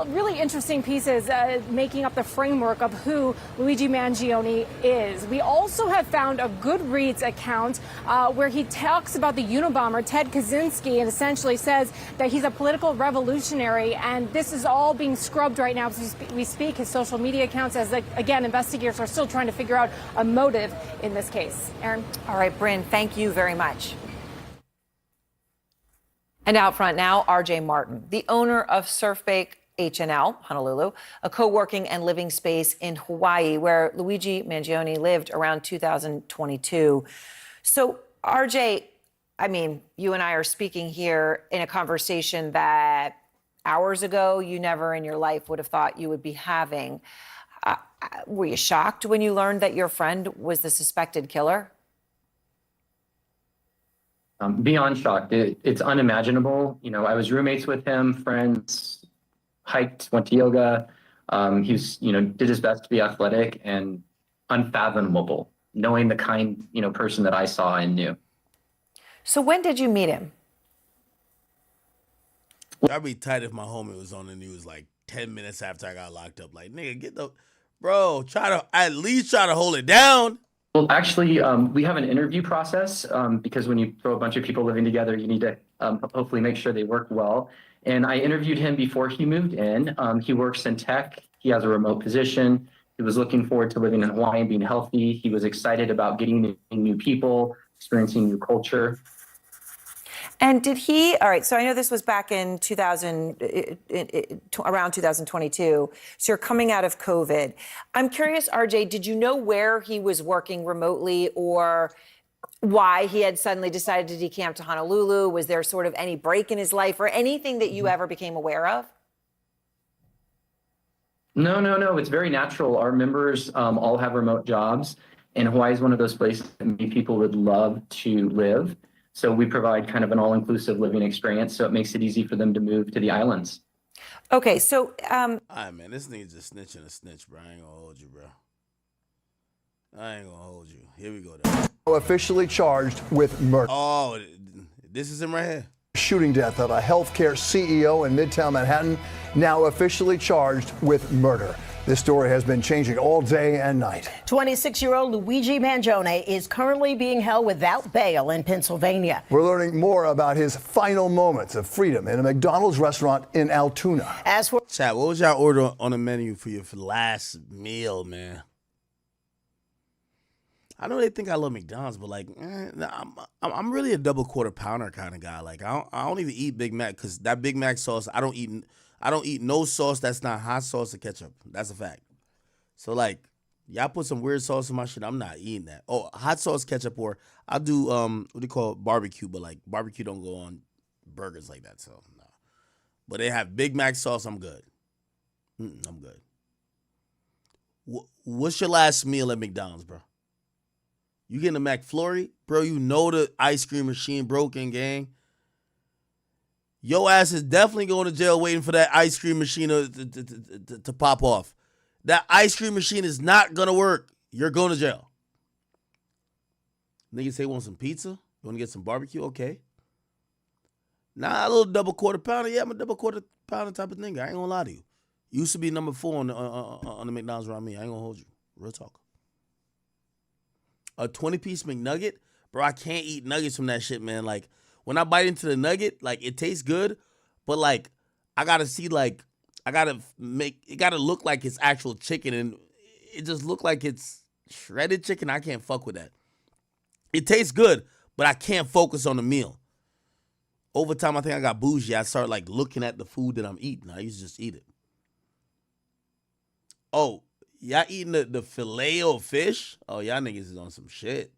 really interesting pieces making up the framework of who Luigi Mangione is. We also have found a Goodreads account where he talks about the Unabomber, Ted Kaczynski, and essentially says that he's a political revolutionary. And this is all being scrubbed right now as we speak, his social media accounts, as, again, investigators are still trying to figure out a motive in this case. Aaron? All right, Bryn, thank you very much. And out front now, RJ Martin, the owner of Surfbake HNL, Honolulu, a co-working and living space in Hawaii where Luigi Mangione lived around 2022. So, RJ, I mean, you and I are speaking here in a conversation that hours ago you never in your life would have thought you would be having. Were you shocked when you learned that your friend was the suspected killer? Beyond shocked. It's unimaginable. I was roommates with him, friends, hiked, went to yoga. He was, did his best to be athletic, and unfathomable, knowing the kind, person that I saw and knew. So when did you meet him? I'd be tight if my homie was on the news like 10 minutes after I got locked up. Like, nigga, at least try to hold it down. Well, actually, we have an interview process because when you throw a bunch of people living together, you need to hopefully make sure they work well. And I interviewed him before he moved in. He works in tech. He has a remote position. He was looking forward to living in Hawaii and being healthy. He was excited about getting new people, experiencing new culture. And did he, all right, so I know this was back in 2000, around 2022, so you're coming out of COVID. I'm curious, RJ, did you know where he was working remotely or why he had suddenly decided to decamp to Honolulu? Was there sort of any break in his life or anything that you ever became aware of? No. It's very natural. Our members all have remote jobs, and Hawaii is one of those places that many people would love to live. So we provide kind of an all-inclusive living experience, so it makes it easy for them to move to the islands. Okay, so... All right, man, this nigga just snitching a snitch, bro. I ain't gonna hold you, bro. I ain't gonna hold you. Here we go, though. Officially charged with murder. Oh, this is him right here. Shooting death of a healthcare CEO in Midtown Manhattan, now officially charged with murder. This story has been changing all day and night. 26-year-old Luigi Mangione is currently being held without bail in Pennsylvania. We're learning more about his final moments of freedom in a McDonald's restaurant in Altoona. As for chat, what was y'all order on the menu for your last meal, man? I know they think I love McDonald's, but like, I'm really a double quarter pounder kind of guy. Like, I don't even eat Big Mac because that Big Mac sauce, I don't eat no sauce that's not hot sauce or ketchup. That's a fact. So like, y'all put some weird sauce in my shit, I'm not eating that. Oh, hot sauce, ketchup, or I'll do what do you call it? Barbecue, but like barbecue don't go on burgers like that. So no. But they have Big Mac sauce, I'm good. I'm good. What's your last meal at McDonald's, bro? You getting a McFlurry? Bro, you know the ice cream machine broken, gang. Your ass is definitely going to jail waiting for that ice cream machine to pop off. That ice cream machine is not going to work. You're going to jail. Niggas say, want some pizza? You want to get some barbecue? Okay. Nah, a little double quarter pounder. Yeah, I'm a double quarter pounder type of nigga. I ain't going to lie to you. Used to be number 4 on the McDonald's around me. I ain't going to hold you. Real talk. A 20-piece McNugget? Bro, I can't eat nuggets from that shit, man. Like, when I bite into the nugget, like, it tastes good, but, like, I gotta see, like, it gotta look like it's actual chicken, and it just look like it's shredded chicken. I can't fuck with that. It tastes good, but I can't focus on the meal. Over time, I think I got bougie. I started, like, looking at the food that I'm eating. I used to just eat it. Oh, y'all eating the filet of fish? Oh, y'all niggas is on some shit.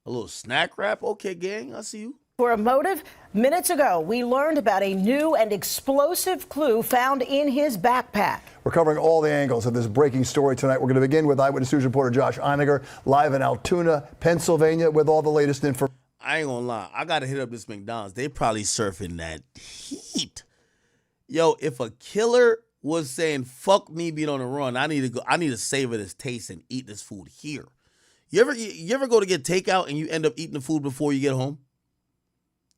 A little snack wrap? Okay, gang, I see you. For a motive, minutes ago, we learned about a new and explosive clue found in his backpack. We're covering all the angles of this breaking story tonight. We're going to begin with Eyewitness News reporter Josh Einiger, live in Altoona, Pennsylvania, with all the latest information. I ain't gonna lie. I got to hit up this McDonald's. They probably surfing that heat. Yo, if a killer was saying, fuck me being on the run, I need to savor this taste and eat this food here. You ever go to get takeout and you end up eating the food before you get home?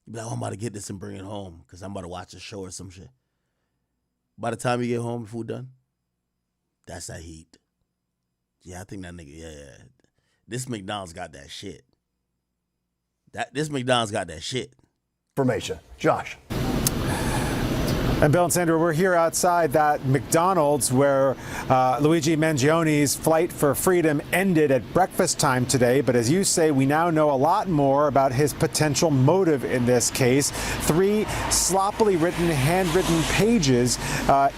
You be like, oh, I'm about to get this and bring it home because I'm about to watch a show or some shit. By the time you get home, the food done, that's that heat. Yeah, I think that nigga, yeah. This McDonald's got that shit. This McDonald's got that shit. Information. Josh. And Bill and Sandra, we're here outside that McDonald's where Luigi Mangione's flight for freedom ended at breakfast time today. But as you say, we now know a lot more about his potential motive in this case. 3 sloppily written, handwritten pages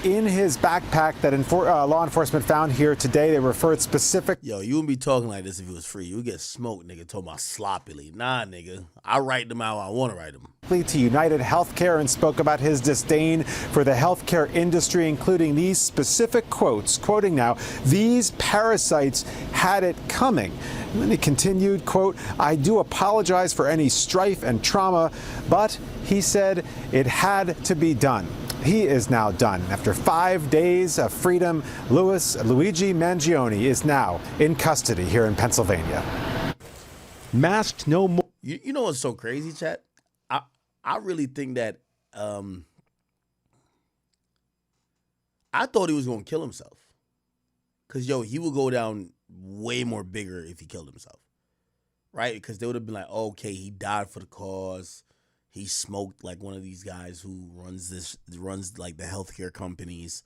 in his backpack that law enforcement found here today. They referred specific. Yo, you wouldn't be talking like this if it was free. You would get smoked, nigga, talking about sloppily. Nah, nigga. I write them how I want to write them. To United Healthcare and spoke about his disdain for the healthcare industry, including these specific quotes, quoting now, "These parasites had it coming." And then he continued, quote, "I do apologize for any strife and trauma, but," he said, "it had to be done." He is now done. After 5 days of freedom, Luigi Mangione is now in custody here in Pennsylvania. Masked no more. You know what's so crazy, chat? I really think that I thought he was going to kill himself. Because, yo, he would go down way more bigger if he killed himself. Right? Because they would have been like, oh, okay, he died for the cause. He smoked like one of these guys who runs like the healthcare companies.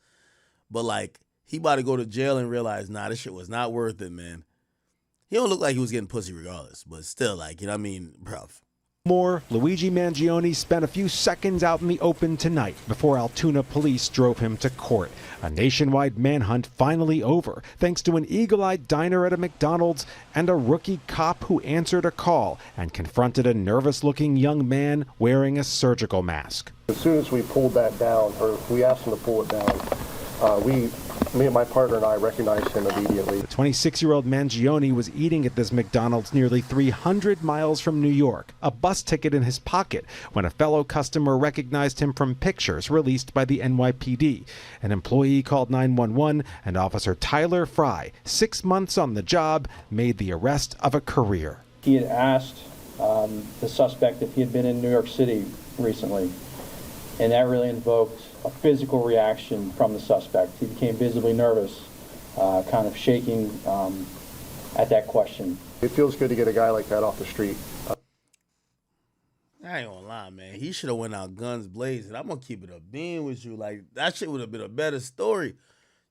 But, like, he about to go to jail and realize, nah, this shit was not worth it, man. He don't look like he was getting pussy regardless. But still, like, you know what I mean? Bruv. More, Luigi Mangione spent a few seconds out in the open tonight before Altoona police drove him to court. A nationwide manhunt finally over, thanks to an eagle-eyed diner at a McDonald's and a rookie cop who answered a call and confronted a nervous-looking young man wearing a surgical mask. As soon as we pulled that down, or we asked him to pull it down, me and my partner and I recognized him immediately. The 26-year-old Mangione was eating at this McDonald's nearly 300 miles from New York, a bus ticket in his pocket, when a fellow customer recognized him from pictures released by the NYPD. An employee called 911, and Officer Tyler Fry, 6 months on the job, made the arrest of a career. He had asked the suspect if he had been in New York City recently, and that really invoked a physical reaction from the suspect. He became visibly nervous, kind of shaking at that question. It feels good to get a guy like that off the street. I ain't gonna lie, man. He should have went out guns blazing. I'm gonna keep it a beam with you. Like, that shit would have been a better story.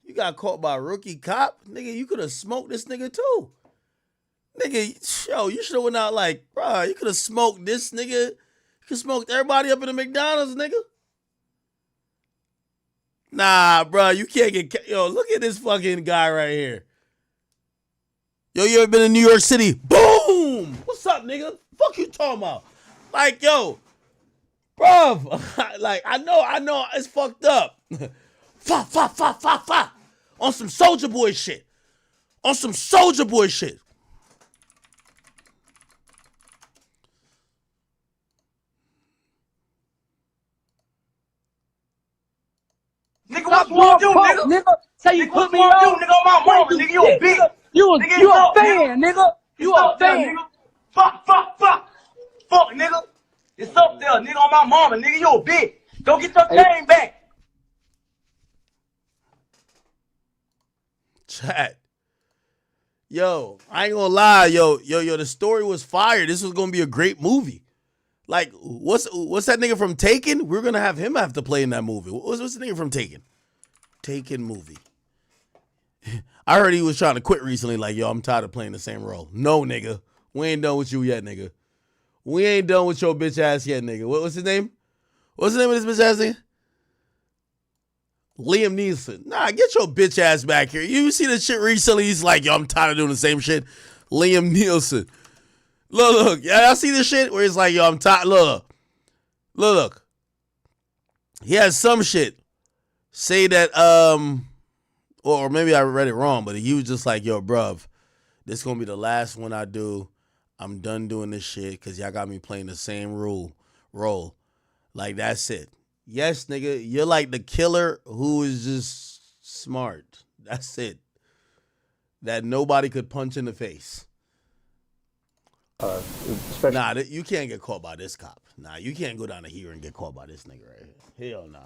You got caught by a rookie cop, nigga. You could have smoked this nigga too, nigga. Yo, you should have went out like, bro. You could have smoked this nigga. You could smoked everybody up in the McDonald's, nigga. Nah, bro, you can't get... Yo, look at this fucking guy right here. Yo, you ever been in New York City? Boom! What's up, nigga? Fuck you talking about? Like, yo, bruv, like, I know, it's fucked up. Fa. On some Soulja Boy shit. On some Soulja Boy shit. Nigga, what you want to do, nigga? Say you put me on, nigga, on my mama, nigga, you a bitch. You a fan, nigga. You a fan. Fuck, nigga. It's up there, nigga, on my mama, nigga, you a bitch. Go get your chain back. Chat. Yo, I ain't gonna lie, yo, the story was fire. This was gonna be a great movie. Like, what's that nigga from Taken? We're gonna have him have to play in that movie. What's the nigga from Taken? Taken movie. I heard he was trying to quit recently. Like, yo, I'm tired of playing the same role. No, nigga, we ain't done with you yet, nigga. We ain't done with your bitch ass yet, nigga. What's his name? What's the name of this bitch ass nigga? Liam Neeson. Nah, get your bitch ass back here. You see this shit recently? He's like, yo, I'm tired of doing the same shit. Liam Neeson. Look. Yeah, I see this shit where he's like, yo, I'm tired. Look. He has some shit. Say that, or maybe I read it wrong, but he was just like, yo, bruv, this gonna be the last one I do. I'm done doing this shit because y'all got me playing the same role. Like, that's it. Yes, nigga, you're like the killer who is just smart. That's it. That nobody could punch in the face. Nah, you can't get caught by this cop. Nah, you can't go down to here and get caught by this nigga right here. Hell nah.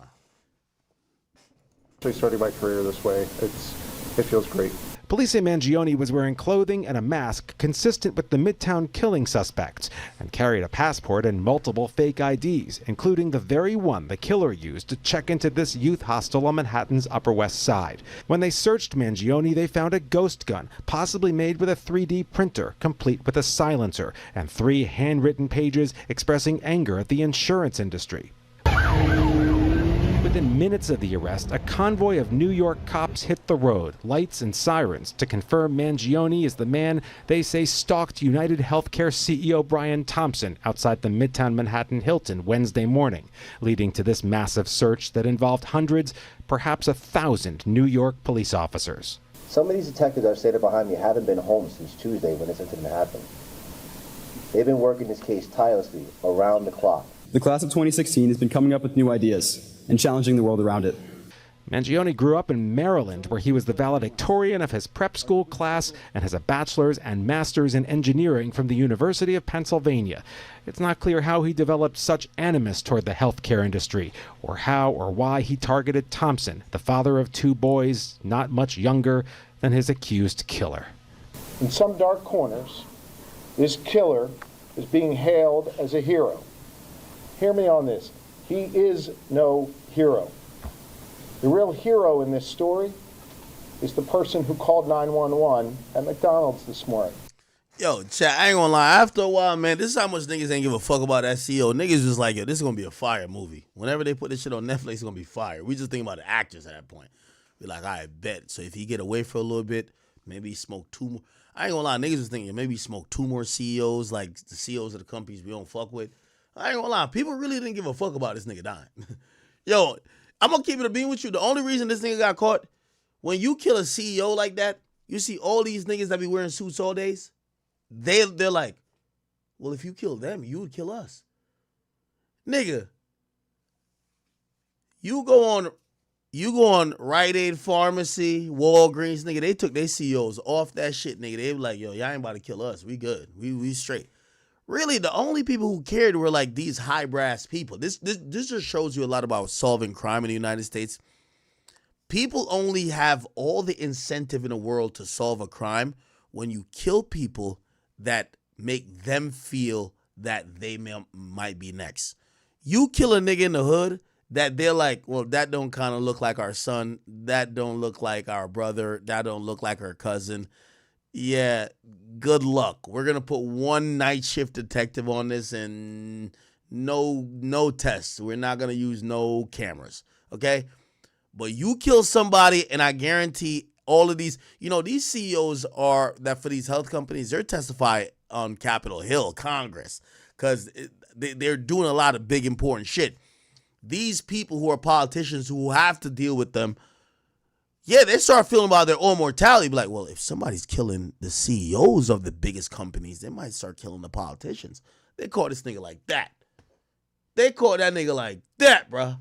Starting my career this way, it feels great. Police say Mangione was wearing clothing and a mask consistent with the Midtown killing suspects and carried a passport and multiple fake IDs, including the very one the killer used to check into this youth hostel on Manhattan's Upper West Side. When they searched Mangione, they found a ghost gun, possibly made with a 3D printer, complete with a silencer, and 3 handwritten pages expressing anger at the insurance industry. Within minutes of the arrest, a convoy of New York cops hit the road, lights and sirens, to confirm Mangione is the man they say stalked United Healthcare CEO Brian Thompson outside the Midtown Manhattan Hilton Wednesday morning, leading to this massive search that involved hundreds, perhaps 1,000 New York police officers. Some of these detectives that are stated behind me haven't been home since Tuesday when this incident happened. They've been working this case tirelessly around the clock. The class of 2016 has been coming up with new ideas and challenging the world around it. Mangione grew up in Maryland, where he was the valedictorian of his prep school class and has a bachelor's and master's in engineering from the University of Pennsylvania. It's not clear how he developed such animus toward the healthcare industry, or how or why he targeted Thompson, the father of 2 boys, not much younger than his accused killer. In some dark corners, this killer is being hailed as a hero. Hear me on this. He is no hero. The real hero in this story is the person who called 911 at McDonald's this morning. Yo, chat, I ain't gonna lie. After a while, man, this is how much niggas ain't give a fuck about that CEO. Niggas just like, yo, this is gonna be a fire movie. Whenever they put this shit on Netflix, it's gonna be fire. We just think about the actors at that point. We're like, I bet. So if he get away for a little bit, maybe he smoke 2 more. I ain't gonna lie, niggas was thinking maybe he smoke 2 more CEOs, like the CEOs of the companies we don't fuck with. I ain't gonna lie, people really didn't give a fuck about this nigga dying. Yo, I'm gonna keep it a beam with you. The only reason this nigga got caught, when you kill a CEO like that, you see all these niggas that be wearing suits all days. They're like, well, if you kill them, you would kill us. Nigga, you go on Rite Aid Pharmacy, Walgreens, nigga, they took their CEOs off that shit, nigga. They were like, yo, y'all ain't about to kill us. We good. We straight. Really, the only people who cared were like these high brass people. This just shows you a lot about solving crime in the United States. People only have all the incentive in the world to solve a crime when you kill people that make them feel that they might be next. You kill a nigga in the hood that they're like, well, that don't kind of look like our son. That don't look like our brother. That don't look like our cousin. Yeah, good luck. We're going to put one night shift detective on this and no tests. We're not going to use no cameras, okay? But you kill somebody, and I guarantee all of these, these CEOs are that for these health companies, they're testifying on Capitol Hill, Congress, because they're doing a lot of big, important shit. These people who are politicians who have to deal with them, yeah, they start feeling about their own mortality. Be like, well, if somebody's killing the CEOs of the biggest companies, they might start killing the politicians. They call this nigga like that. They call that nigga like that, bruh.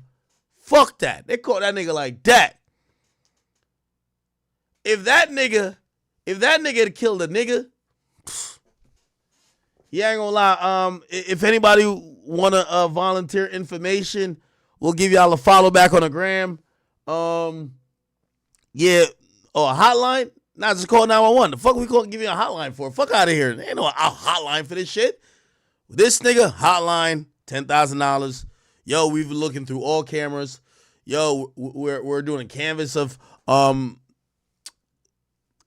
Fuck that. They call that nigga like that. If that nigga had killed a nigga, yeah, I ain't gonna lie. If anybody wanna volunteer information, we'll give y'all a follow back on the gram. Yeah, a hotline. Nah, just call 911. The fuck we gonna give you a hotline for? Fuck out of here. There ain't no hotline for this shit. This nigga hotline $10,000. Yo, we've been looking through all cameras. Yo, we're doing a canvas of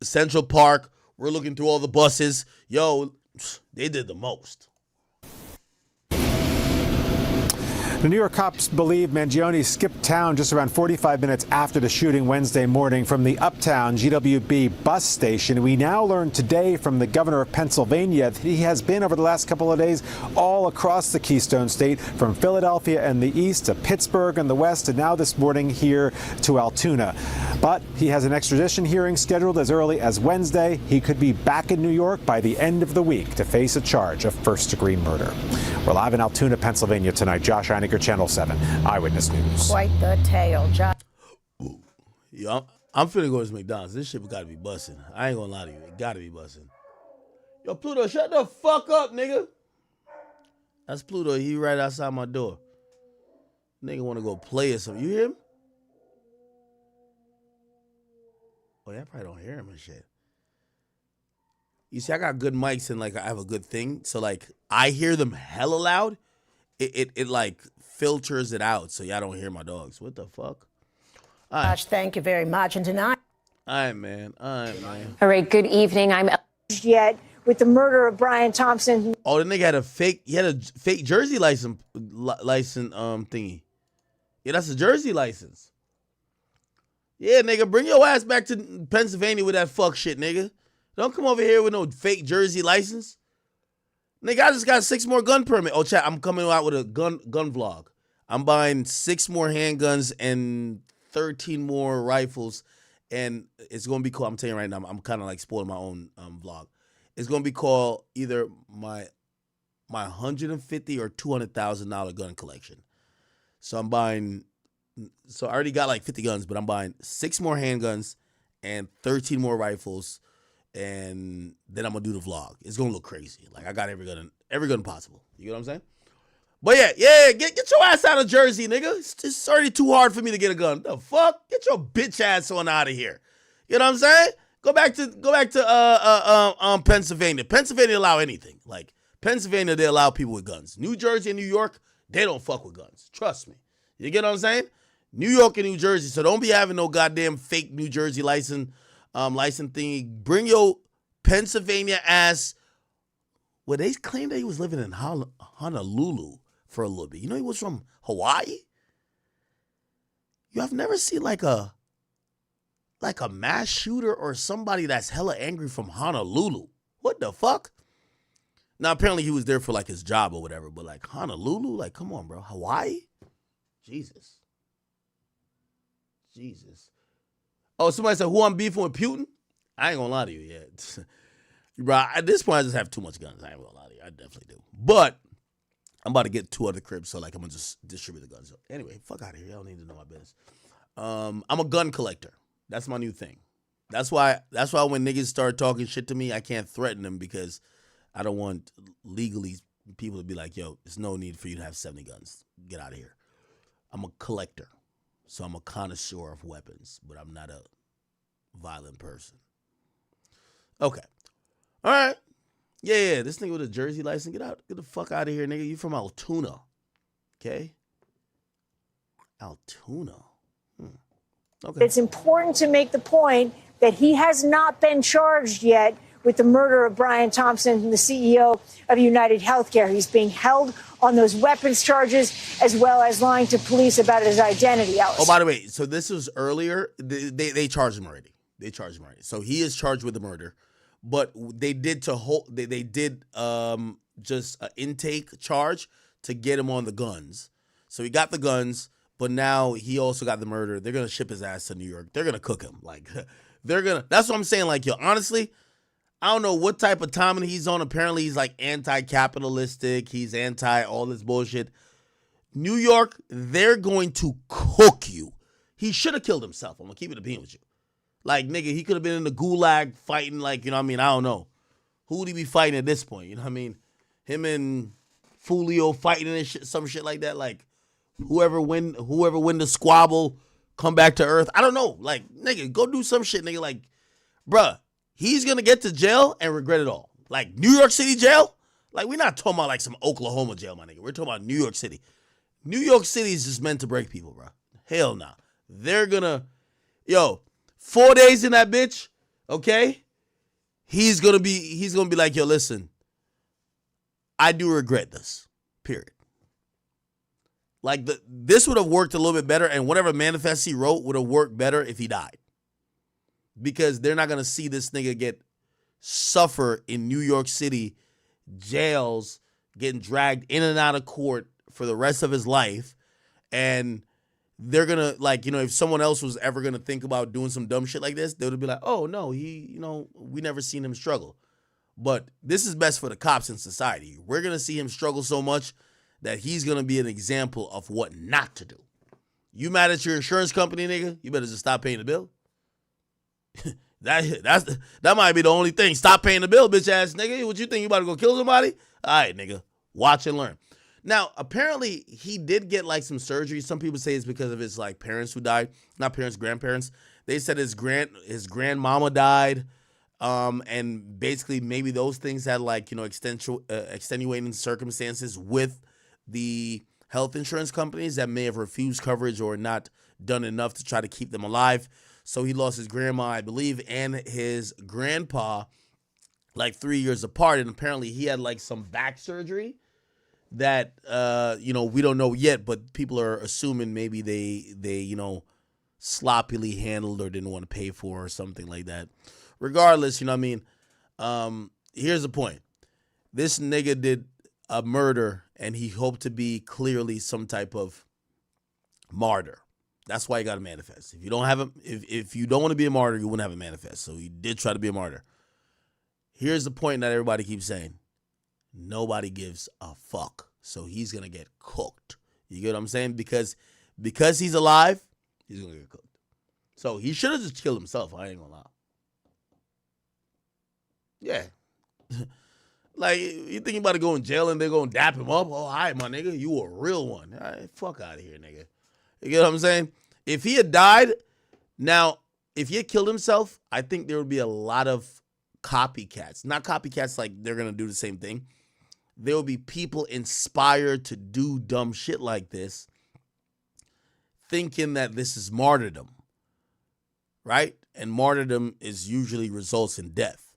Central Park. We're looking through all the buses. Yo, they did the most. The New York cops believe Mangione skipped town just around 45 minutes after the shooting Wednesday morning from the Uptown GWB bus station. We now learn today from the governor of Pennsylvania that he has been over the last couple of days all across the Keystone State, from Philadelphia and the east to Pittsburgh and the west, and now this morning here to Altoona. But he has an extradition hearing scheduled as early as Wednesday. He could be back in New York by the end of the week to face a charge of first-degree murder. We're live in Altoona, Pennsylvania tonight. Josh Einiger, Channel 7 Eyewitness News. Quite the tale, Josh. Yo, I'm finna go to this McDonald's. This shit gotta be busting. I ain't gonna lie to you. It gotta be busting. Yo, Pluto, shut the fuck up, nigga. That's Pluto. He right outside my door. Nigga wanna go play or something. You hear him? Oh, yeah, I probably don't hear him and shit. You see, I got good mics and like I have a good thing. So like I hear them hella loud. It like filters it out so y'all don't hear my dogs. What the fuck? All right. Josh, thank you very much. And tonight. All right, man. All right, good evening. I'm yet with the murder of Brian Thompson. Oh, the nigga had a fake Jersey license thingy. Yeah, that's a Jersey license. Yeah, nigga, bring your ass back to Pennsylvania with that fuck shit, nigga. Don't come over here with no fake Jersey license. Nigga, I just got 6 more gun permit. Oh, chat, I'm coming out with a gun vlog. I'm buying 6 more handguns and 13 more rifles. And it's going to be called, I'm telling you right now, I'm kind of like spoiling my own vlog. It's going to be called either my $150,000 or $200,000 gun collection. So I'm buying, so I already got like 50 guns, but I'm buying 6 more handguns and 13 more rifles. And then I'm gonna do the vlog. It's gonna look crazy. Like I got every gun possible. You get what I'm saying? But yeah, get your ass out of Jersey, nigga. It's already too hard for me to get a gun. The fuck? Get your bitch ass on out of here. You know what I'm saying? Go back to Pennsylvania. Pennsylvania allow anything. Like Pennsylvania, they allow people with guns. New Jersey and New York, they don't fuck with guns. Trust me. You get what I'm saying? New York and New Jersey. So don't be having no goddamn fake New Jersey license thingy. Bring your Pennsylvania ass Well, they claimed that he was living in Honolulu for a little bit. You know, he was from Hawaii. You have never seen like a mass shooter or somebody that's hella angry from Honolulu. What the fuck? Now, apparently he was there for like his job or whatever, but like Honolulu? Like, come on, bro. Hawaii? Jesus. Oh, somebody said, who I'm beefing with Putin? I ain't gonna lie to you yet. Bro, at this point, I just have too much guns. I ain't gonna lie to you. I definitely do. But I'm about to get 2 other cribs, so like I'm gonna just distribute the guns. So anyway, fuck out of here. Y'all don't need to know my business. I'm a gun collector. That's my new thing. That's why when niggas start talking shit to me, I can't threaten them because I don't want legally people to be like, yo, there's no need for you to have 70 guns. Get out of here. I'm a collector. So I'm a connoisseur of weapons, but I'm not a violent person. Okay. All right. Yeah. This nigga with a Jersey license, get the fuck out of here, nigga. You from Altoona. Okay? Altoona. Okay. It's important to make the point that he has not been charged yet with the murder of Brian Thompson, the CEO of United Healthcare. He's being held on those weapons charges as well as lying to police about his identity. Oh, by the way, so this was earlier. They charged him already. So he is charged with the murder, but they did just an intake charge to get him on the guns. So he got the guns, but now he also got the murder. They're gonna ship his ass to New York. They're gonna cook him. Like that's what I'm saying. Like, yo, honestly, I don't know what type of timing he's on. Apparently, he's like anti-capitalistic. He's anti all this bullshit. New York, they're going to cook you. He should have killed himself. I'm going to keep it a bean with you. Like, nigga, he could have been in the gulag fighting, like, you know what I mean? I don't know. Who would he be fighting at this point? You know what I mean? Him and Fulio fighting and shit, some shit like that. Like, whoever win the squabble, come back to earth. I don't know. Like, nigga, go do some shit, nigga. Like, bruh. He's going to get to jail and regret it all. Like, New York City jail? Like, we're not talking about, like, some Oklahoma jail, my nigga. We're talking about New York City. New York City is just meant to break people, bro. Hell nah. They're going to, 4 days in that bitch, okay? He's going to be like, yo, listen, I do regret this, period. Like, this would have worked a little bit better, and whatever manifest he wrote would have worked better if he died. Because they're not going to see this nigga suffer in New York City jails, getting dragged in and out of court for the rest of his life. And they're going to, like, if someone else was ever going to think about doing some dumb shit like this, they would be like, oh, no, we never seen him struggle. But this is best for the cops in society. We're going to see him struggle so much that he's going to be an example of what not to do. You mad at your insurance company, nigga? You better just stop paying the bill. That might be the only thing. Stop paying the bill, bitch ass nigga. What you think, you about to go kill somebody? All right, nigga. Watch and learn. Now, apparently, he did get like some surgery. Some people say it's because of his like parents who died. Not parents, grandparents. They said his grandmama died. And basically maybe those things had like, extenuating circumstances with the health insurance companies that may have refused coverage or not done enough to try to keep them alive. So he lost his grandma, I believe, and his grandpa like 3 years apart. And apparently he had like some back surgery that, we don't know yet, but people are assuming maybe they sloppily handled or didn't want to pay for or something like that. Regardless, here's the point. This nigga did a murder and he hoped to be clearly some type of martyr. That's why you got to manifest. If you don't have if you don't want to be a martyr, you wouldn't have a manifest. So he did try to be a martyr. Here's the point that everybody keeps saying. Nobody gives a fuck. So he's going to get cooked. You get what I'm saying? Because he's alive, he's going to get cooked. So he should have just killed himself. I ain't going to lie. Yeah. Like, you think you about to go in jail and they're going to dap him up? Oh, all right, my nigga. You a real one. All right, fuck out of here, nigga. You get what I'm saying? If he had died, now, if he had killed himself, I think there would be a lot of copycats. Not copycats like they're going to do the same thing. There will be people inspired to do dumb shit like this, thinking that this is martyrdom, right? And martyrdom usually results in death.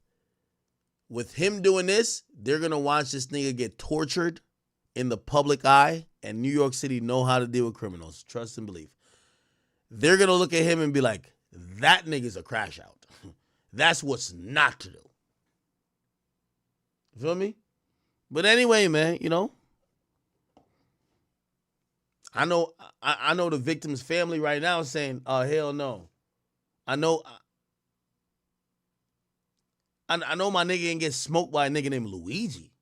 with him doing this, they're going to watch this nigga get tortured in the public eye, and New York City know how to deal with criminals. Trust and believe. They're going to look at him and be like, that nigga's a crash out. That's what's not to do. You feel me? But anyway, man, you know, I know the victim's family right now is saying, oh, hell no. I know my nigga ain't get smoked by a nigga named Luigi.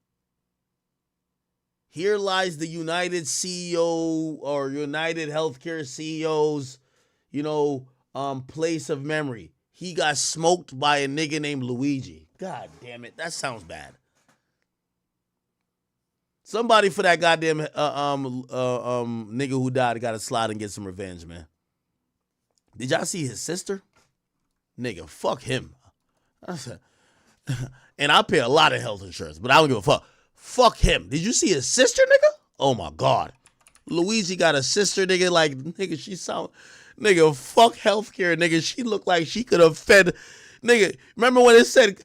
Here lies the United CEO or United Healthcare CEO's, you know, place of memory. He got smoked by a nigga named Luigi. God damn it. That sounds bad. Somebody for that goddamn nigga who died got to slide and get some revenge, man. Did y'all see his sister? Nigga, fuck him. And I pay a lot of health insurance, but I don't give a fuck. Fuck him. Did you see his sister, nigga? Oh my God. Luigi got a sister, nigga. Like, nigga, she sound, nigga, fuck healthcare, nigga. She looked like she could have fed, nigga. Remember when it said,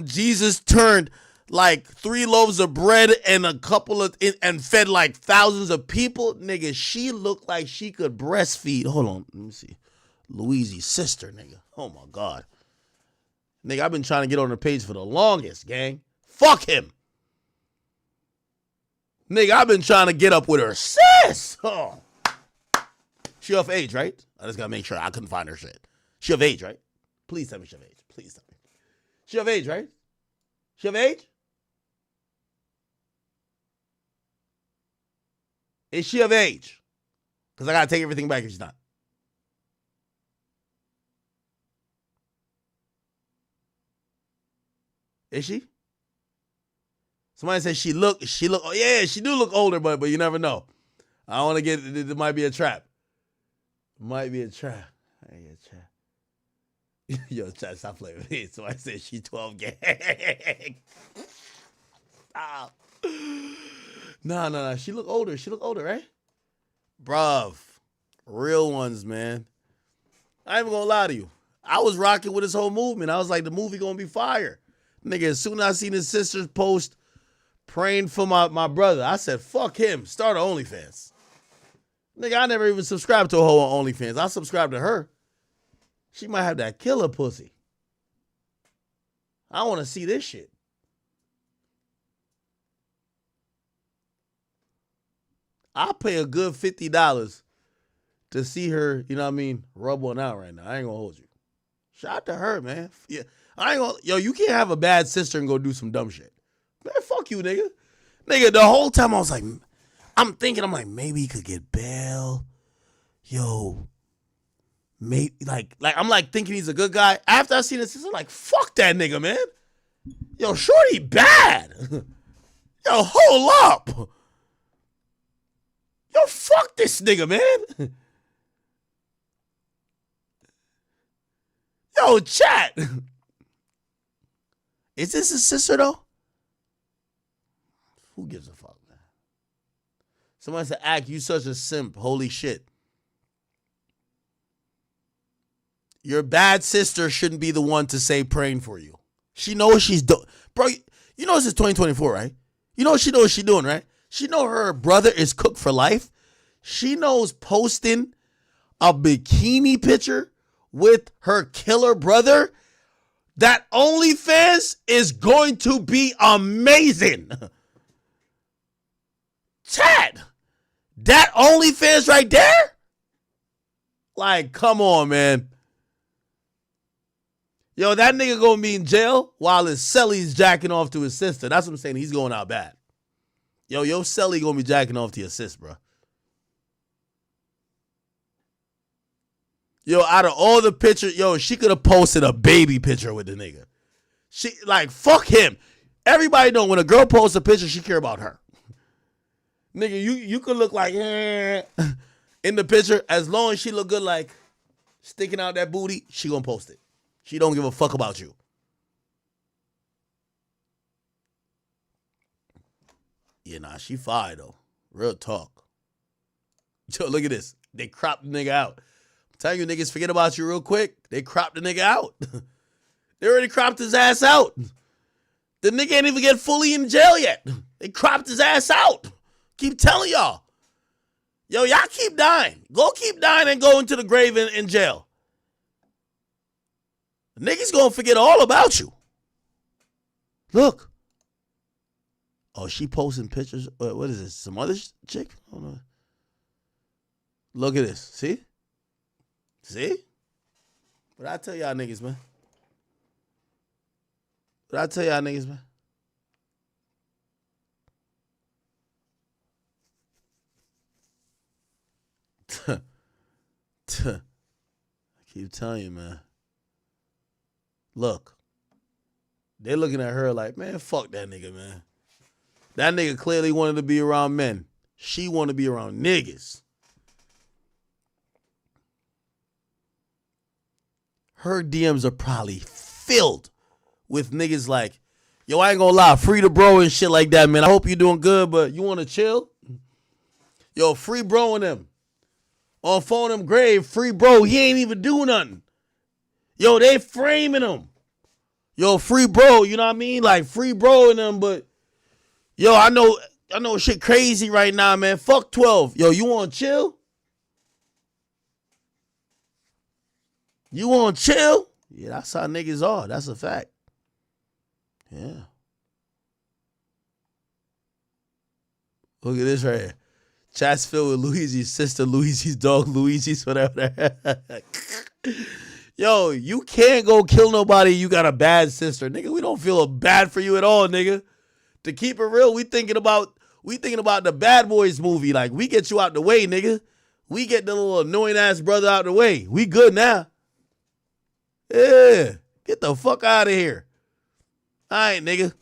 Jesus turned like 3 loaves of bread and a couple of, and fed like thousands of people? Nigga, she looked like she could breastfeed. Hold on, let me see. Luigi's sister, nigga. Oh my God. Nigga, I've been trying to get on the page for the longest, gang. Fuck him. Nigga, I've been trying to get up with her sis. Oh. She of age, right? I just gotta make sure. I couldn't find her shit. She of age, right? Please tell me she of age. Please tell me. She of age, right? She of age? Is she of age? Because I gotta take everything back if she's not. Is she? Somebody says she look, oh yeah, she do look older, but you never know. I don't want to get, it might be a trap. Might be a trap. Yo, chat, stop playing with me. Somebody said she 12 gang. Stop. No. She look older, right? Bruv. Real ones, man. I ain't even gonna lie to you. I was rocking with his whole movement. I was like, the movie gonna be fire. Nigga, as soon as I seen his sister's post praying for my brother, I said, fuck him. Start an OnlyFans. Nigga, I never even subscribed to a whole OnlyFans. I subscribed to her. She might have that killer pussy. I want to see this shit. I'll pay a good $50 to see her, you know what I mean, rub one out right now. I ain't gonna hold you. Shout out to her, man. Yeah. You can't have a bad sister and go do some dumb shit. Man, fuck you, nigga. Nigga, the whole time I was like, I'm like, maybe he could get bail. Yo, maybe, I'm like thinking he's a good guy. After I seen his sister, like, fuck that nigga, man. Yo, shorty bad. Yo, hold up. Yo, fuck this nigga, man. Yo, chat. Is this his sister, though? Who gives a fuck, man? Somebody said, Ack, you such a simp. Holy shit. Your bad sister shouldn't be the one to say praying for you. She knows she's doing. Bro, you know this is 2024, right? You know she knows what she's doing, right? She know her brother is cooked for life. She knows posting a bikini picture with her killer brother, that OnlyFans is going to be amazing. Chad, that OnlyFans right there? Like, come on, man. Yo, that nigga gonna be in jail while his celly's jacking off to his sister. That's what I'm saying. He's going out bad. Yo, celly gonna be jacking off to your sis, bro. Yo, out of all the pictures, yo, she could have posted a baby picture with the nigga. She, like, fuck him. Everybody know when a girl posts a picture, she care about her. Nigga, you could look like in the picture. As long as she look good, like sticking out that booty, she gonna post it. She don't give a fuck about you. Yeah, nah, she fire though. Real talk. Yo, look at this. They cropped the nigga out. I'm telling you, niggas forget about you real quick. They cropped the nigga out. They already cropped his ass out. The nigga ain't even get fully in jail yet. They cropped his ass out. Keep telling y'all. Yo, y'all keep dying. Go keep dying and go into the grave in jail. The niggas gonna forget all about you. Look. Oh, she posting pictures. What is this? Some other chick? Hold on. Look at this. See? See? But I tell y'all niggas, man. But I tell y'all niggas, man. I keep telling you, man. Look. They looking at her like, man, fuck that nigga, man. That nigga clearly wanted to be around men. She wanted to be around niggas. Her DMs are probably filled with niggas like, yo, I ain't gonna lie, free the bro and shit like that, man. I hope you doing good, but you wanna chill? Yo, free bro and them. On phone them grave, free bro, he ain't even do nothing. Yo, they framing him. Yo, free bro, you know what I mean? Like free bro and them, but yo, I know shit crazy right now, man. Fuck 12. Yo, you wanna chill? You wanna chill? Yeah, that's how niggas are. That's a fact. Yeah. Look at this right here. Chat's filled with Luigi's sister, Luigi's dog, Luigi's whatever. Yo, you can't go kill nobody. You got a bad sister, nigga. We don't feel bad for you at all, nigga. To keep it real, we thinking about the Bad Boys movie. Like, we get you out the way, nigga. We get the little annoying ass brother out the way. We good now. Yeah. Get the fuck out of here. All right, nigga.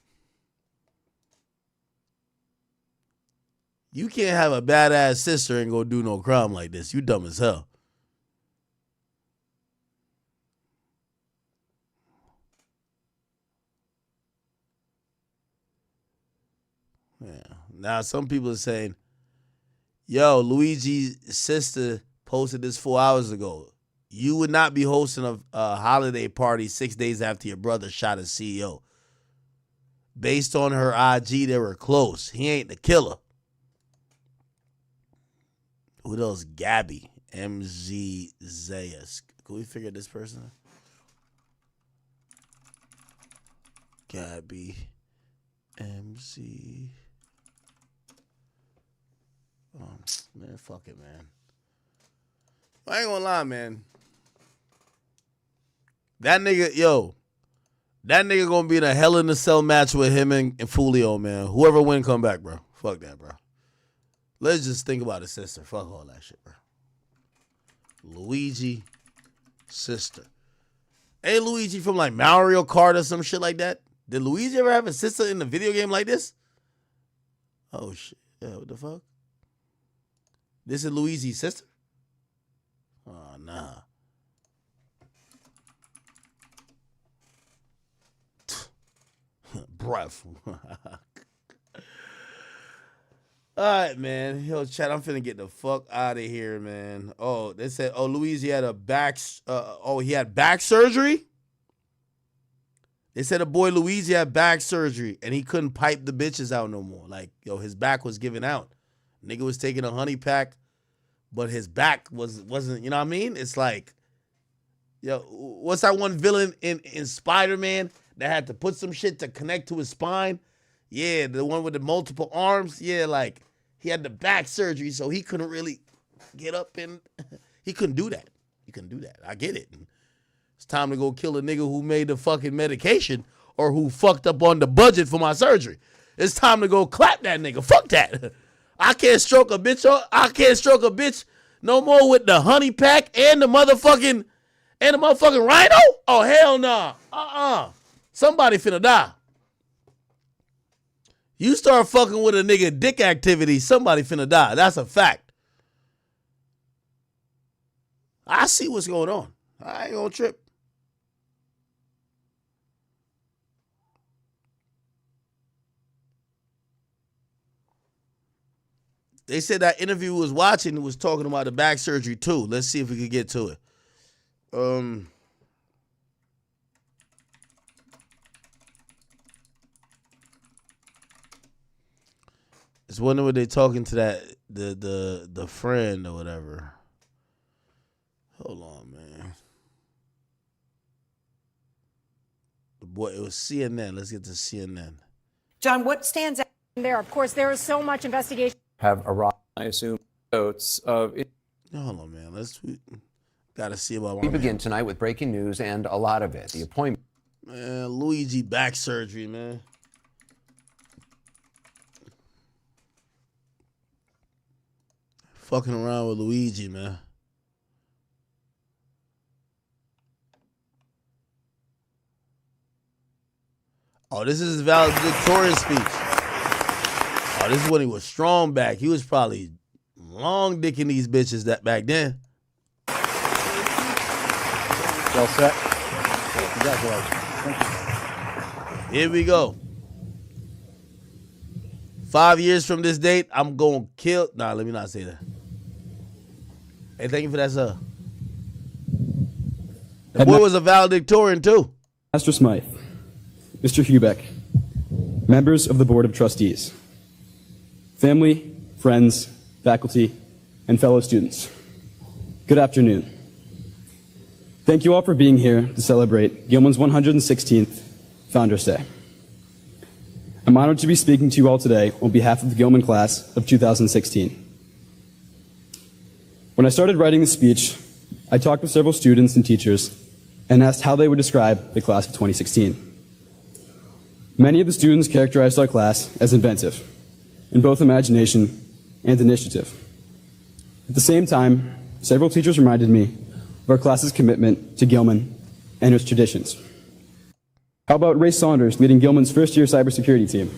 You can't have a badass sister and go do no crime like this. You dumb as hell. Yeah. Now some people are saying, yo, Luigi's sister posted this 4 hours ago. You would not be hosting a holiday party 6 days after your brother shot his CEO. Based on her IG, they were close. He ain't the killer. Who else? Gabby. MZ Zayas. Can we figure this person out? Gabby. MZ. Oh, man, fuck it, man. I ain't gonna lie, man. That nigga gonna be in a Hell in a Cell match with him and Fulio, man. Whoever win, come back, bro. Fuck that, bro. Let's just think about his sister. Fuck all that shit, bro. Luigi, sister. Ain't Luigi from like Mario Kart or some shit like that? Did Luigi ever have a sister in a video game like this? Oh, shit. Yeah, what the fuck? This is Luigi's sister? Oh, nah. Breath. All right, man. Yo, chat, I'm finna get the fuck out of here, man. Oh, they said, Luigi had he had back surgery? They said a boy Luigi had back surgery and he couldn't pipe the bitches out no more. Like, yo, his back was giving out. Nigga was taking a honey pack, but his back wasn't, you know what I mean? It's like, yo, what's that one villain in Spider-Man that had to put some shit to connect to his spine? Yeah, the one with the multiple arms. Yeah, like, he had the back surgery, so he couldn't really get up and he couldn't do that. He couldn't do that. I get it. It's time to go kill a nigga who made the fucking medication or who fucked up on the budget for my surgery. It's time to go clap that nigga. Fuck that. I can't stroke a bitch no more with the honey pack and the motherfucking rhino. Oh, hell nah. Somebody finna die. You start fucking with a nigga dick activity, somebody finna die. That's a fact. I see what's going on. I ain't gonna trip. They said that interview was watching was talking about the back surgery too. Let's see if we can get to it. It's wondering what they talking to that the friend or whatever. Hold on, man. The boy, it was CNN. Let's get to CNN. John, what stands out there? Of course, there is so much investigation. Have arrived, I assume, notes of it. Hold on, man. We gotta see about. We begin tonight with breaking news and a lot of it. The appointment. Man, Luigi back surgery, man. Fucking around with Luigi, man. Oh, this is his valedictorian speech. Oh, this is when he was strong back. He was probably long dicking these bitches that back then. Well set. Congratulations. Thank you. Here we go. 5 years from this date, I'm going to kill. Nah, let me not say that. Hey, thank you for that, sir. The boy was a valedictorian, too. Master Smythe, Mr. Hubeck, members of the Board of Trustees, family, friends, faculty, and fellow students, good afternoon. Thank you all for being here to celebrate Gilman's 116th Founders Day. I'm honored to be speaking to you all today on behalf of the Gilman class of 2016. When I started writing the speech, I talked with several students and teachers and asked how they would describe the class of 2016. Many of the students characterized our class as inventive, in both imagination and initiative. At the same time, several teachers reminded me of our class's commitment to Gilman and its traditions. How about Ray Saunders leading Gilman's first-year cybersecurity team?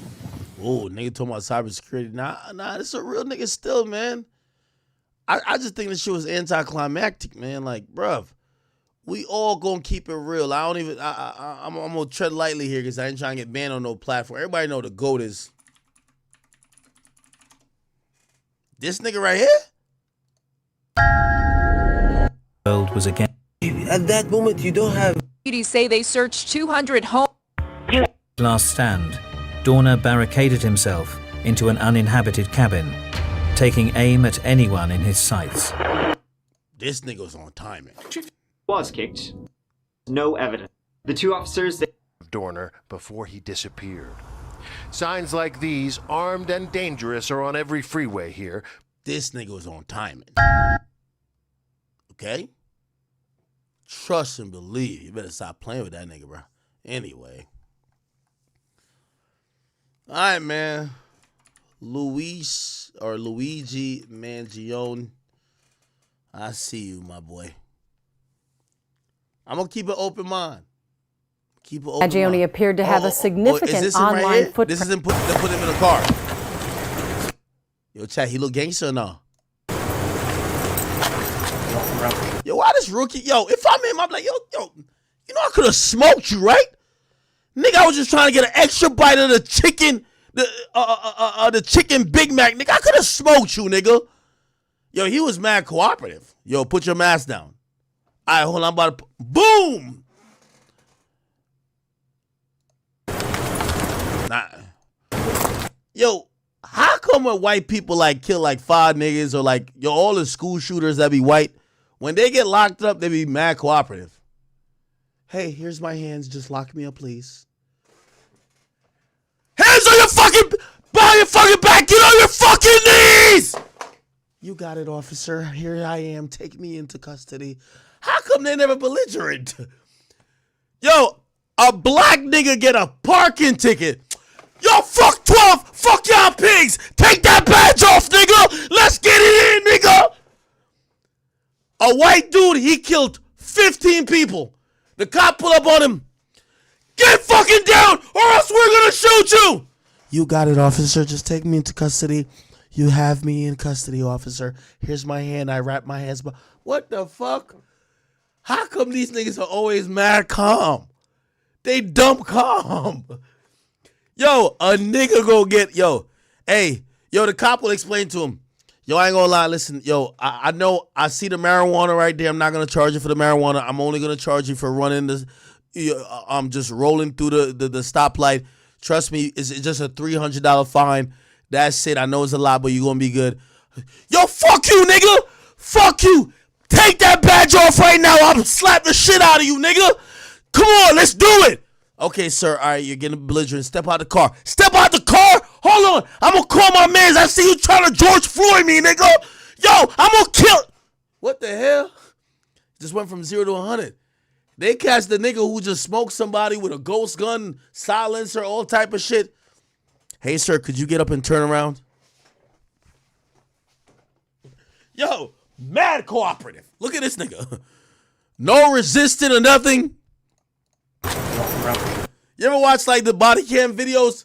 Oh, nigga talking about cybersecurity. Nah, this a real nigga still, man. I just think this shit was anticlimactic, man. Like, bruv, we all gonna keep it real. I'm gonna tread lightly here because I ain't trying to get banned on no platform. Everybody know the GOAT is this nigga right here. World was again. At that moment, you don't have. Say they searched 200 homes. Last stand, Dorner barricaded himself into an uninhabited cabin, taking aim at anyone in his sights. This nigga's on timing. Was kicked. No evidence. The two officers. Dorner before he disappeared. Signs like these, armed and dangerous, are on every freeway here. This nigga was on timing. Okay? Trust and believe. You better stop playing with that nigga, bro. Anyway. All right, man. Luigi Mangione. I see you, my boy. I'm going to keep an open mind. Keep an open Mangione mind. appeared to have a significant online right footprint. This is him put him in a car. Yo, chat, he look gangster or no? Yo, why this rookie? Yo, if I'm him, I'm like, yo, you know I could have smoked you, right? Nigga, I was just trying to get an extra bite of the chicken, the chicken Big Mac. Nigga, I could have smoked you, nigga. Yo, he was mad cooperative. Yo, put your mask down. All right, hold on, I'm about to, boom. Nah. Yo, how come when white people like kill like 5 niggas or like, yo, all the school shooters that be white, when they get locked up, they be mad cooperative. Hey, here's my hands. Just lock me up, please. Hands on your fucking, by your fucking back. Get on your fucking knees. You got it, officer. Here I am. Take me into custody. How come they never belligerent? Yo, a black nigga get a parking ticket. Yo, fuck 12. Fuck y'all pigs. Take that badge off, nigga. Let's get it in, nigga. A white dude, he killed 15 people. The cop pull up on him. Get fucking down or else we're gonna shoot you. You got it, officer. Just take me into custody. You have me in custody, officer. Here's my hand. I wrap my hands. What the fuck? How come these niggas are always mad calm? They dumb calm. Yo, a nigga go get, the cop will explain to him. Yo, I ain't gonna lie, listen, yo, I know, I see the marijuana right there. I'm not gonna charge you for the marijuana. I'm only gonna charge you for running this, I'm just rolling through the stoplight. Trust me, it's just a $300 fine. That's it. I know it's a lot, but you're going to be good. Yo, fuck you, nigga. Fuck you. Take that badge off right now. I'll slap the shit out of you, nigga. Come on, let's do it. Okay, sir. All right, you're getting belligerent. Step out the car. Step out the car. Hold on. I'm going to call my mans. I see you trying to George Floyd me, nigga. Yo, I'm going to kill. What the hell? Just went from 0 to 100. They catch the nigga who just smoked somebody with a ghost gun, silencer, all type of shit. Hey, sir, could you get up and turn around? Yo, mad cooperative. Look at this nigga. No resisting or nothing. You ever watch like the body cam videos?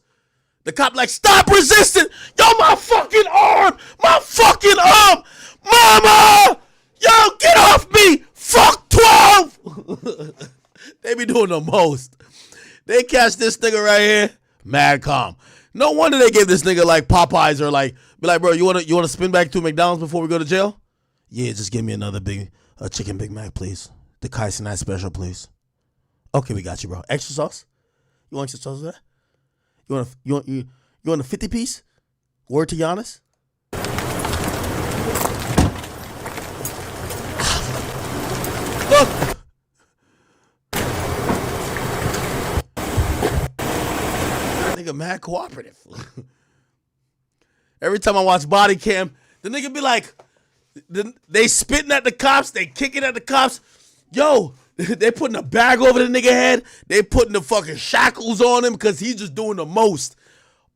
The cop like, stop resisting. Yo, my fucking arm. My fucking arm. Mama. Yo, get off me. Fuck 12. They be doing the most. They catch this nigga right here. Mad calm. No wonder they gave this nigga like Popeyes or like, be like, bro, you wanna spin back to McDonald's before we go to jail? Yeah, just give me another chicken Big Mac, please. The Kaisenite special, please. Okay, we got you, bro. Extra sauce? You want extra sauce with that? You want a 50 piece? Word to Giannis? Look. That nigga mad cooperative. Every time I watch body cam, the nigga be like, they spitting at the cops, they kicking at the cops. Yo, they putting a bag over the nigga head. They putting the fucking shackles on him because he's just doing the most.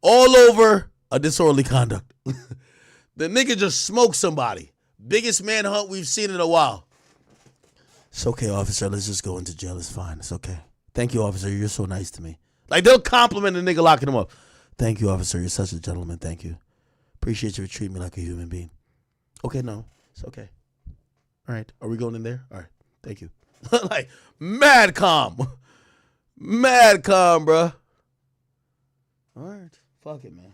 All over a disorderly conduct. The nigga just smoked somebody. Biggest manhunt we've seen in a while. It's okay, officer. Let's just go into jail. It's fine. It's okay. Thank you, officer. You're so nice to me. Like, they'll compliment the nigga locking him up. Thank you, officer. You're such a gentleman. Thank you. Appreciate you for treating me like a human being. Okay, no. It's okay. All right. Are we going in there? All right. Thank you. Like, mad calm. Mad calm, bro. All right. Fuck it, man.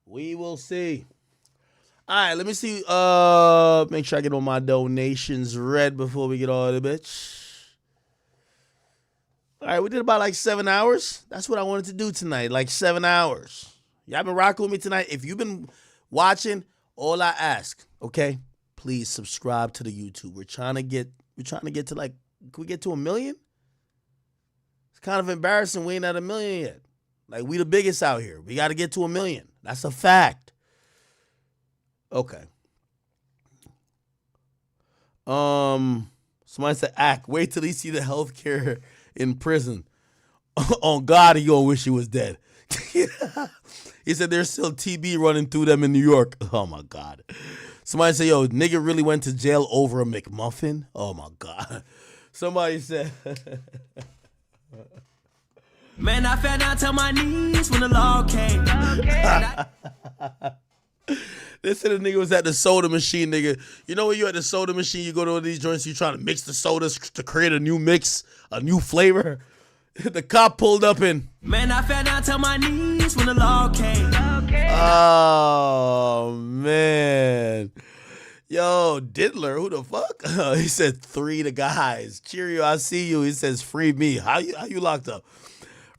We will see. All right, let me see. Make sure I get all my donations read before we get all the bitch. All right, we did about like 7 hours. That's what I wanted to do tonight, like 7 hours. Y'all been rocking with me tonight. If you've been watching, all I ask, okay, please subscribe to the YouTube. We're trying to get to like, can we get to 1 million? It's kind of embarrassing we ain't at 1 million yet. Like, we the biggest out here. We got to get to 1 million. That's a fact. Okay. Somebody said, wait till he see the healthcare in prison. On God, he gonna wish he was dead. He said there's still TB running through them in New York. Oh my God. Somebody said, yo, nigga really went to jail over a McMuffin? Oh my God. Somebody said man, I fell down to my knees when the law came. They said the nigga was at the soda machine, nigga. You know when you at the soda machine, you go to one of these joints, you trying to mix the sodas to create a new mix, a new flavor. The cop pulled up and man, I fell down to my knees when the law came. Oh man. Yo, Diddler, who the fuck? He said 3 the guys. Cheerio, I see you. He says free me. How you locked up?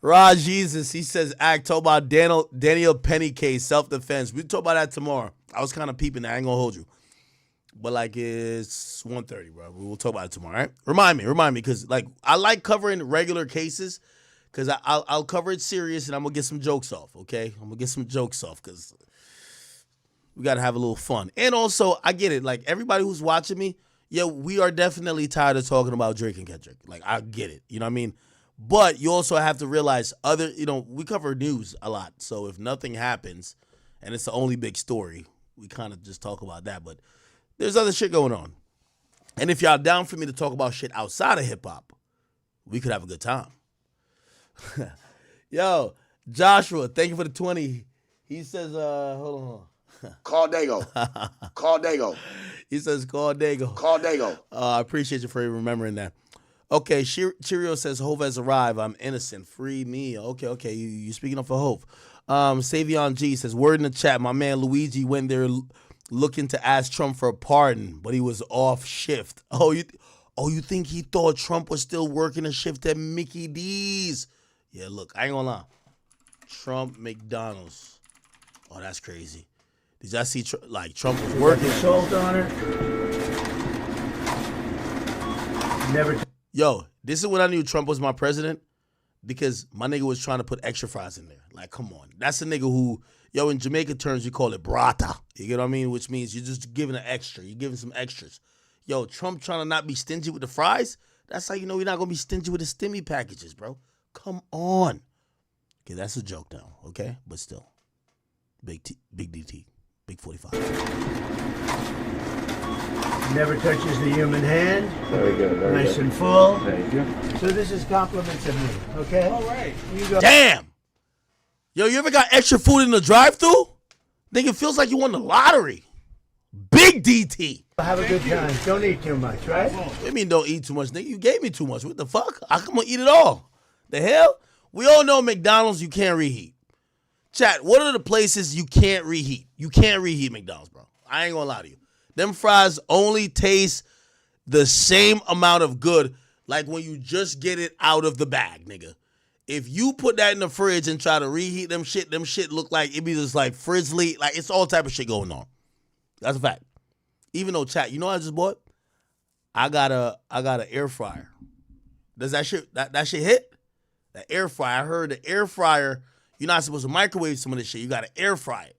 Rod Jesus, he says, talk about Daniel Penny case, self-defense. We'll talk about that tomorrow. I was kind of peeping that. I ain't going to hold you. But, like, it's 1:30, bro. We'll talk about it tomorrow, all right? Remind me, because, like, I like covering regular cases because I'll cover it serious and I'm going to get some jokes off, okay? I'm going to get some jokes off because we got to have a little fun. And also, I get it. Like, everybody who's watching me, yeah, we are definitely tired of talking about Drake and Kendrick. Like, I get it. You know what I mean? But you also have to realize we cover news a lot. So if nothing happens and it's the only big story, we kind of just talk about that. But there's other shit going on. And if y'all down for me to talk about shit outside of hip hop, we could have a good time. Yo, Joshua, thank you for the 20. He says, hold on. Call Dago. Call Dago. He says, call Dago. Call Dago. I appreciate you for remembering that. Okay, Cheerio says, Hope has arrived. I'm innocent. Free me. Okay. You speaking up for Hope. Savion G says, word in the chat. My man Luigi went there looking to ask Trump for a pardon, but he was off shift. Oh, you think he thought Trump was still working a shift at Mickey D's? Yeah, look, I ain't gonna lie. Trump McDonald's. Oh, that's crazy. Did y'all see Trump was working? Assault on her. Never. Yo, this is when I knew Trump was my president, because my nigga was trying to put extra fries in there. Like, come on. That's a nigga who, yo, in Jamaica terms, you call it brata. You get what I mean? Which means you're just giving an extra. You're giving some extras. Yo, Trump trying to not be stingy with the fries? That's how you know you're not going to be stingy with the stimmy packages, bro. Come on. Okay, that's a joke now, okay? But still. Big DT. Big 45. Never touches the human hand. Very good. Very Nice good. and full. Thank you. So this is compliments of me, okay? All right. You go. Damn! Yo, you ever got extra food in the drive-thru? Think it feels like you won the lottery. Big DT. Have a good time. Don't eat too much, right? What do you mean don't eat too much, nigga? You gave me too much. What the fuck? I come on eat it all. The hell? We all know McDonald's you can't reheat. Chat, what are the places you can't reheat? You can't reheat McDonald's, bro. I ain't gonna lie to you. Them fries only taste the same amount of good like when you just get it out of the bag, nigga. If you put that in the fridge and try to reheat them shit look like it be just like frizzly. Like it's all type of shit going on. That's a fact. Even though, chat, you know what I just bought? I got an air fryer. Does that shit hit? That air fryer. I heard the air fryer, you're not supposed to microwave some of this shit. You got to air fry it.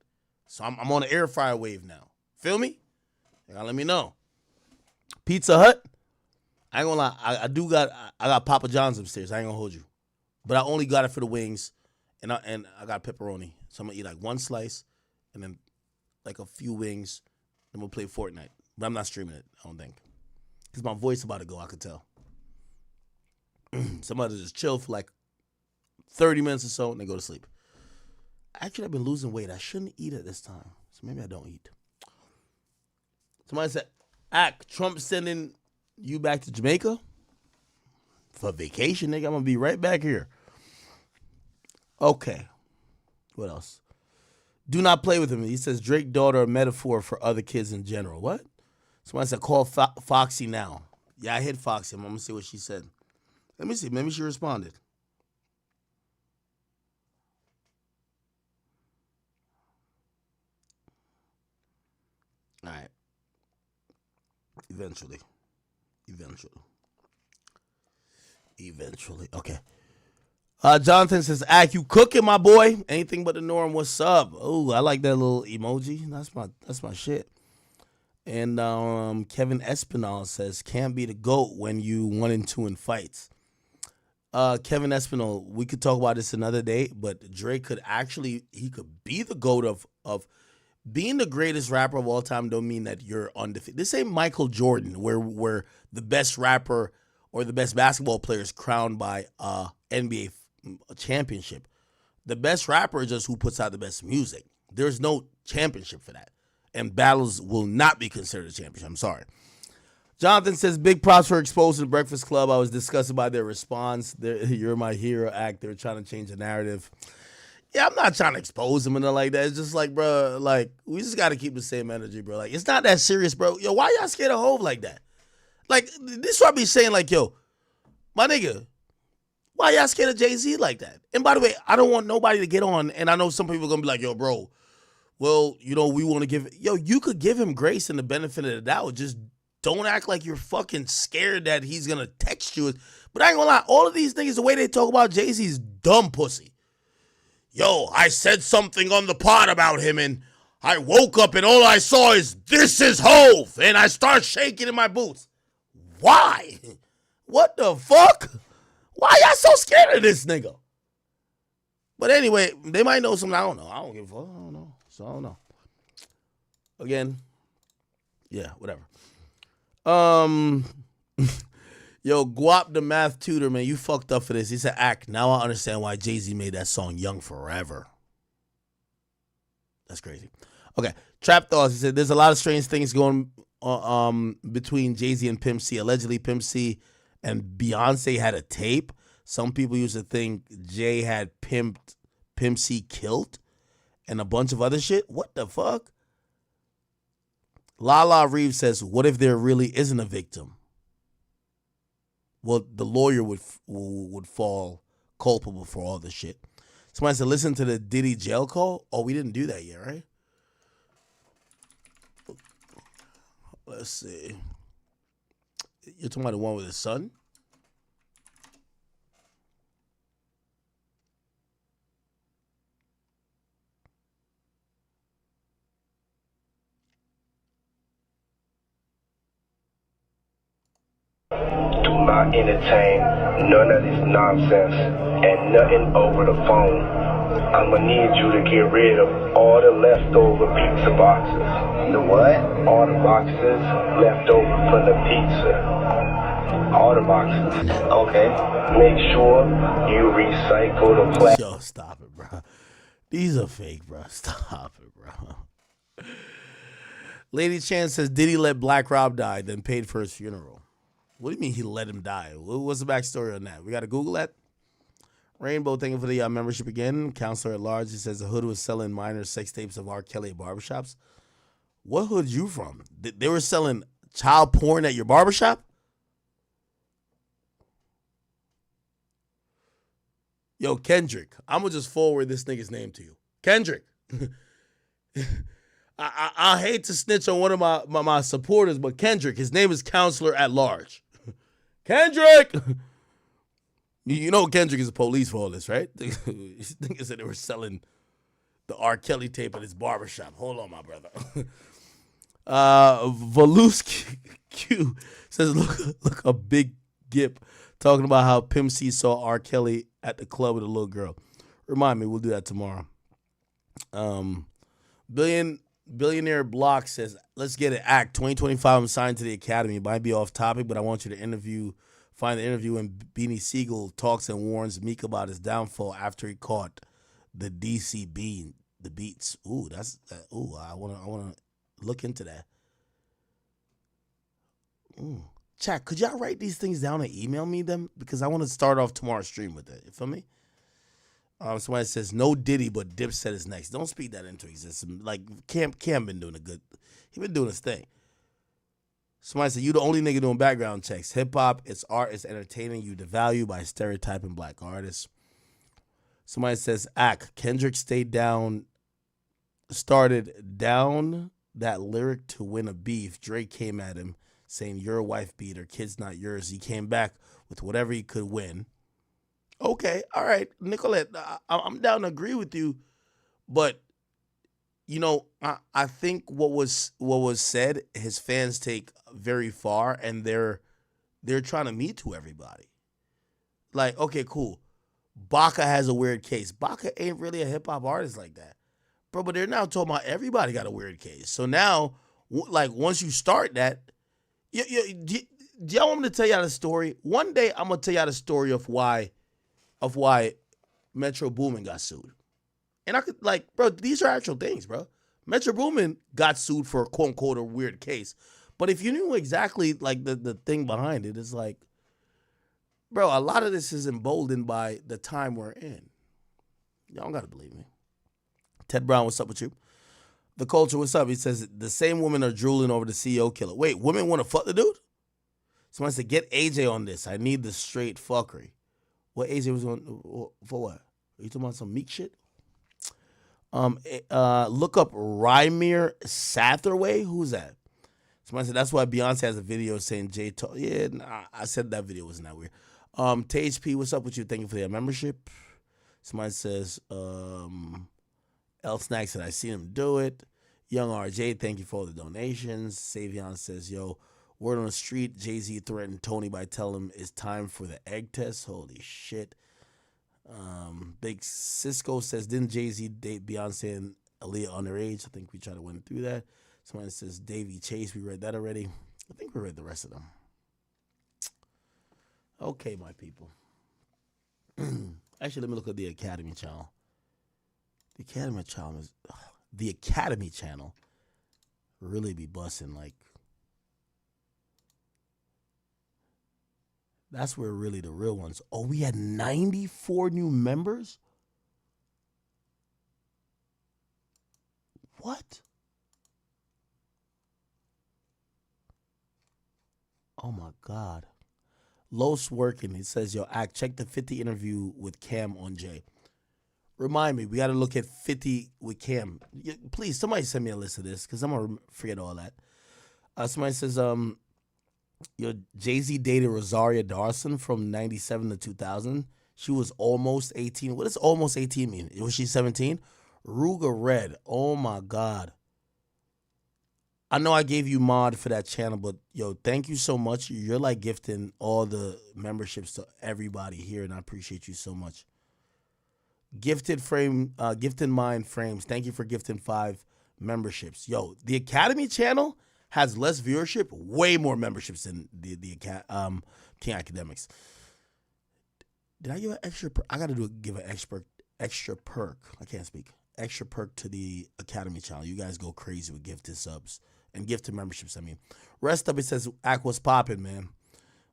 So I'm on the air fryer wave now. Feel me? You gotta let me know. Pizza Hut. I ain't gonna lie. I got Papa John's upstairs. I ain't gonna hold you. But I only got it for the wings, and I got pepperoni. So I'm gonna eat like one slice, and then like a few wings. Then we'll play Fortnite. But I'm not streaming it, I don't think. Because my voice about to go, I could tell. Somebody just chill for like 30 minutes or so, and then go to sleep. Actually, I've been losing weight. I shouldn't eat at this time. So maybe I don't eat. Somebody said, Trump sending you back to Jamaica? For vacation, nigga. I'm going to be right back here. Okay. What else? Do not play with him. He says, Drake daughter a metaphor for other kids in general. What? Somebody said, call Foxy now. Yeah, I hit Foxy. I'm going to see what she said. Let me see. Maybe she responded. All right. Eventually. Okay. Jonathan says, you cooking, my boy? Anything but the norm. What's up? Oh, I like that little emoji. That's my shit. And Kevin Espinal says, can't be the GOAT when you 1-2 in fights. Kevin Espinal, we could talk about this another day, but Drake could be the GOAT of being the greatest rapper of all time. Don't mean that you're undefeated. This ain't Michael Jordan, where the best rapper or the best basketball player is crowned by NBA championship. The best rapper is just who puts out the best music. There's no championship for that. And battles will not be considered a championship. I'm sorry. Jonathan says, big props for exposing the Breakfast Club. I was disgusted by their response. You're my hero act. They're trying to change the narrative. Yeah, I'm not trying to expose them and nothing like that. It's just like, bro, like, we just got to keep the same energy, bro. Like, it's not that serious, bro. Yo, why y'all scared of Hov like that? Like, this is what I be saying, like, yo, my nigga, why y'all scared of Jay-Z like that? And by the way, I don't want nobody to get on, and I know some people are going to be like, yo, bro, well, you know, we want to give, you could give him grace and the benefit of the doubt. Just don't act like you're fucking scared that he's going to text you. But I ain't going to lie, all of these niggas, the way they talk about Jay-Z's dumb pussy. Yo, I said something on the pod about him, and I woke up and all I saw is, this is Hov, and I start shaking in my boots. Why? What the fuck? Why y'all so scared of this nigga? But anyway, they might know something I don't know. I don't give a fuck. I don't know. So I don't know. Again, yeah, whatever. Yo, Guap the math tutor, man, you fucked up for this. He said, now I understand why Jay-Z made that song Young Forever. That's crazy. Okay, Trap Thoughts, he said, there's a lot of strange things going between Jay-Z and Pimp C. Allegedly, Pimp C and Beyonce had a tape. Some people used to think Jay had Pimp C killed and a bunch of other shit. What the fuck? Lala Reeves says, what if there really isn't a victim? Well, the lawyer would fall culpable for all this shit. Somebody said, listen to the Diddy jail call. Oh, we didn't do that yet, right? Let's see. You're talking about the one with his son? Do not entertain none of this nonsense and nothing over the phone. I'm gonna need you to get rid of all the leftover pizza boxes. The what? All the boxes left over from the pizza. All the boxes. Okay. Make sure you recycle the plastic. Yo, stop it, bro. These are fake, bro. Stop it, bro. Lady Chan says Diddy let Black Rob die, then paid for his funeral. What do you mean he let him die? What's the backstory on that? We got to Google that. Rainbow, thank you for the membership again. Counselor at large, he says the hood was selling minor sex tapes of R. Kelly at barbershops. What hood you from? They were selling child porn at your barbershop? Yo, Kendrick, I'm going to just forward this nigga's name to you. Kendrick. I hate to snitch on one of my supporters, but Kendrick, his name is Counselor at Large. Kendrick! You know Kendrick is the police for all this, right? Niggas said they were selling the R. Kelly tape at his barbershop. Hold on, my brother. Voluski Q says, look a big gip talking about how Pimp C saw R. Kelly at the club with a little girl. Remind me, we'll do that tomorrow. Billionaire Block says, let's get it. Act 2025. I'm signed to the Academy. It might be off topic, but I want you to find the interview when Beanie Siegel talks and warns Meek about his downfall after he caught the DCB, the beats. Ooh, I wanna look into that. Ooh. Chat, could y'all write these things down and email me them? Because I want to start off tomorrow's stream with it. You feel me? Somebody says, no Diddy, but Dipset is next. Don't speak that into existence. Like, Cam been doing he been doing his thing. Somebody said, you the only nigga doing background checks. Hip-hop, it's art, it's entertaining. You devalue by stereotyping black artists. Somebody says, Kendrick started down that lyric to win a beef. Drake came at him saying, you're a wife beater, kid's not yours. He came back with whatever he could win. Okay, all right, Nicolette, I'm down to agree with you, but you know, I think what was said, his fans take very far, and they're trying to Me Too everybody. Like, okay, cool, Baka has a weird case. Baka ain't really a hip hop artist like that, bro. But they're now talking about everybody got a weird case. So now, like, once you start that, do y'all want me to tell y'all the story? One day I'm gonna tell y'all the story of why Metro Boomin got sued. And I could, like, bro, these are actual things, bro. Metro Boomin got sued for a quote-unquote a weird case. But if you knew exactly, like, the thing behind it, it's like, bro, a lot of this is emboldened by the time we're in. Y'all don't got to believe me. Ted Brown, what's up with you? The Culture, what's up? He says, the same women are drooling over the CEO killer. Wait, women want to fuck the dude? Somebody said, get AJ on this. I need the straight fuckery. What AJ was on for what? Are you talking about some Meek shit? Look up Rymir Satherway. Who's that? Somebody said that's why Beyonce has a video saying Jay. Yeah, nah, I said that video wasn't that weird. THP, what's up with you? Thank you for the membership. Somebody says L Snack said I seen him do it. Young RJ, thank you for all the donations. Savion says, yo, word on the street, Jay-Z threatened Tony by telling him it's time for the egg test. Holy shit. Big Cisco says, didn't Jay-Z date Beyonce and Aaliyah underage? I think we tried to win through that. Somebody says, Davey Chase, we read that already. I think we read the rest of them. Okay, my people. Actually, let me look at the Academy channel. The Academy channel really be busting, like, that's where really the real ones. Oh, we had 94 new members? What? Oh my God. Los working. It says, yo, check the 50 interview with Cam on Jay. Remind me, we got to look at 50 with Cam. Please, somebody send me a list of this because I'm going to forget all that. Somebody says, Jay-Z dated Rosaria Dawson from 97 to 2000. She was almost 18. What does almost 18 mean? Was she 17? Ruga Red. Oh, my God. I know I gave you mod for that channel, but, yo, thank you so much. You're, like, gifting all the memberships to everybody here, and I appreciate you so much. Gifted Mind Frames. Thank you for gifting 5 memberships. Yo, the Academy channel has less viewership, way more memberships than the King Akademiks. Did I give an extra? I got to give an extra perk. I can't speak. Extra perk to the Academy channel. You guys go crazy with gifted subs and gifted memberships. I mean, rest up. It says Aqua's popping, man.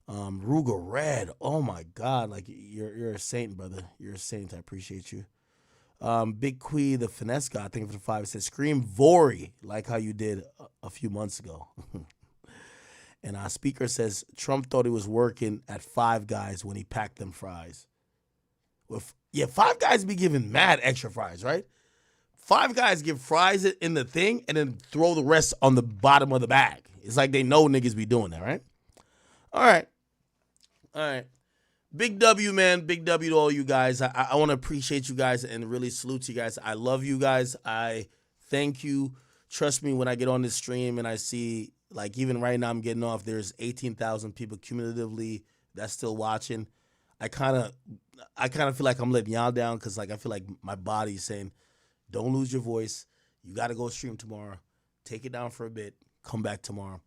Ruga Red. Oh my God, like you're a saint, brother. You're a saint. I appreciate you. Big Quee, the finesse guy, I think for the 5, says scream Vori, like how you did a few months ago. And our speaker says Trump thought he was working at Five Guys when he packed them fries. Five Guys be giving mad extra fries, right? Five Guys give fries in the thing and then throw the rest on the bottom of the bag. It's like they know niggas be doing that, right? All right. Big W, man. Big W to all you guys. I want to appreciate you guys and really salute you guys. I love you guys. I thank you. Trust me, when I get on this stream and I see, like, even right now I'm getting off, there's 18,000 people cumulatively that's still watching. I kind of feel like I'm letting y'all down because, like, I feel like my body's saying, don't lose your voice. You got to go stream tomorrow. Take it down for a bit. Come back tomorrow.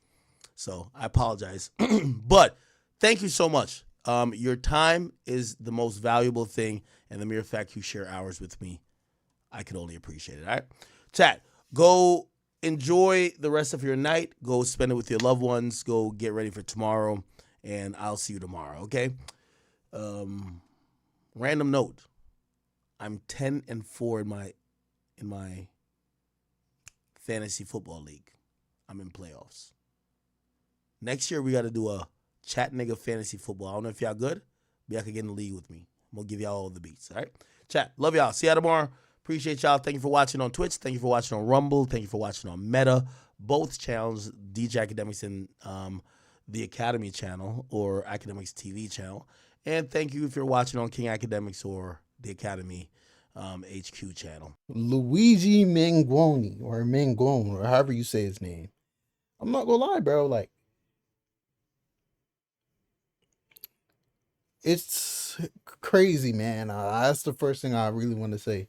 So I apologize. But thank you so much. Your time is the most valuable thing, and the mere fact you share hours with me, I can only appreciate it. All right? Chat, go enjoy the rest of your night. Go spend it with your loved ones. Go get ready for tomorrow, and I'll see you tomorrow, okay? Random note. I'm 10-4 in my fantasy football league. I'm in playoffs. Next year, we got to do a chat nigga fantasy football. I don't know if y'all good, but y'all can get in the league with me. I'm going to give y'all all the beats, all right? Chat, love y'all. See y'all tomorrow. Appreciate y'all. Thank you for watching on Twitch. Thank you for watching on Rumble. Thank you for watching on Meta. Both channels, DJ Akademiks and the Academy channel or Academics TV channel. And thank you if you're watching on King Akademiks or the Academy HQ channel. Luigi Mangione or Mangione or however you say his name. I'm not gonna lie, bro. Like, it's crazy, man. That's the first thing I really want to say.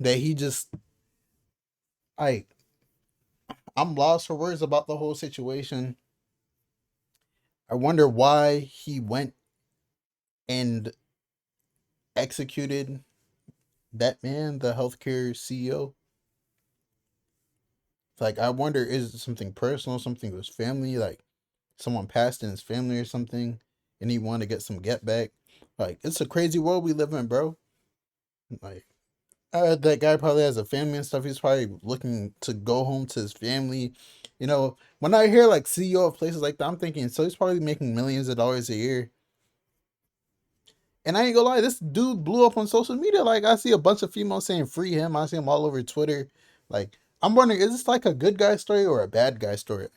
That he just, I'm lost for words about the whole situation. I wonder why he went and executed that man, the healthcare CEO. Like, I wonder, is it something personal, something with his family? Like, someone passed in his family or something, and he wanted to get some get back. Like, it's a crazy world we live in, bro. Like, that guy probably has a family and stuff. He's probably looking to go home to his family. You know, when I hear, like, CEO of places like that, I'm thinking, so he's probably making millions of dollars a year. And I ain't gonna lie, this dude blew up on social media. Like, I see a bunch of females saying free him. I see him all over Twitter. Like, I'm wondering, is this like a good guy story or a bad guy story?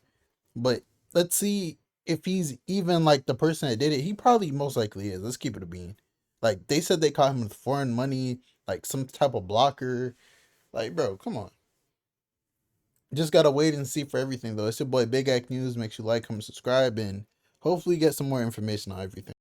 But let's see if he's even like the person that did it. He probably most likely is. Let's keep it a bean. Like, they said they caught him with foreign money, like some type of blocker. Like, bro, come on. Just gotta wait and see for everything, though. It's your boy Big Act News. Make sure you like, comment, subscribe, and hopefully get some more information on everything.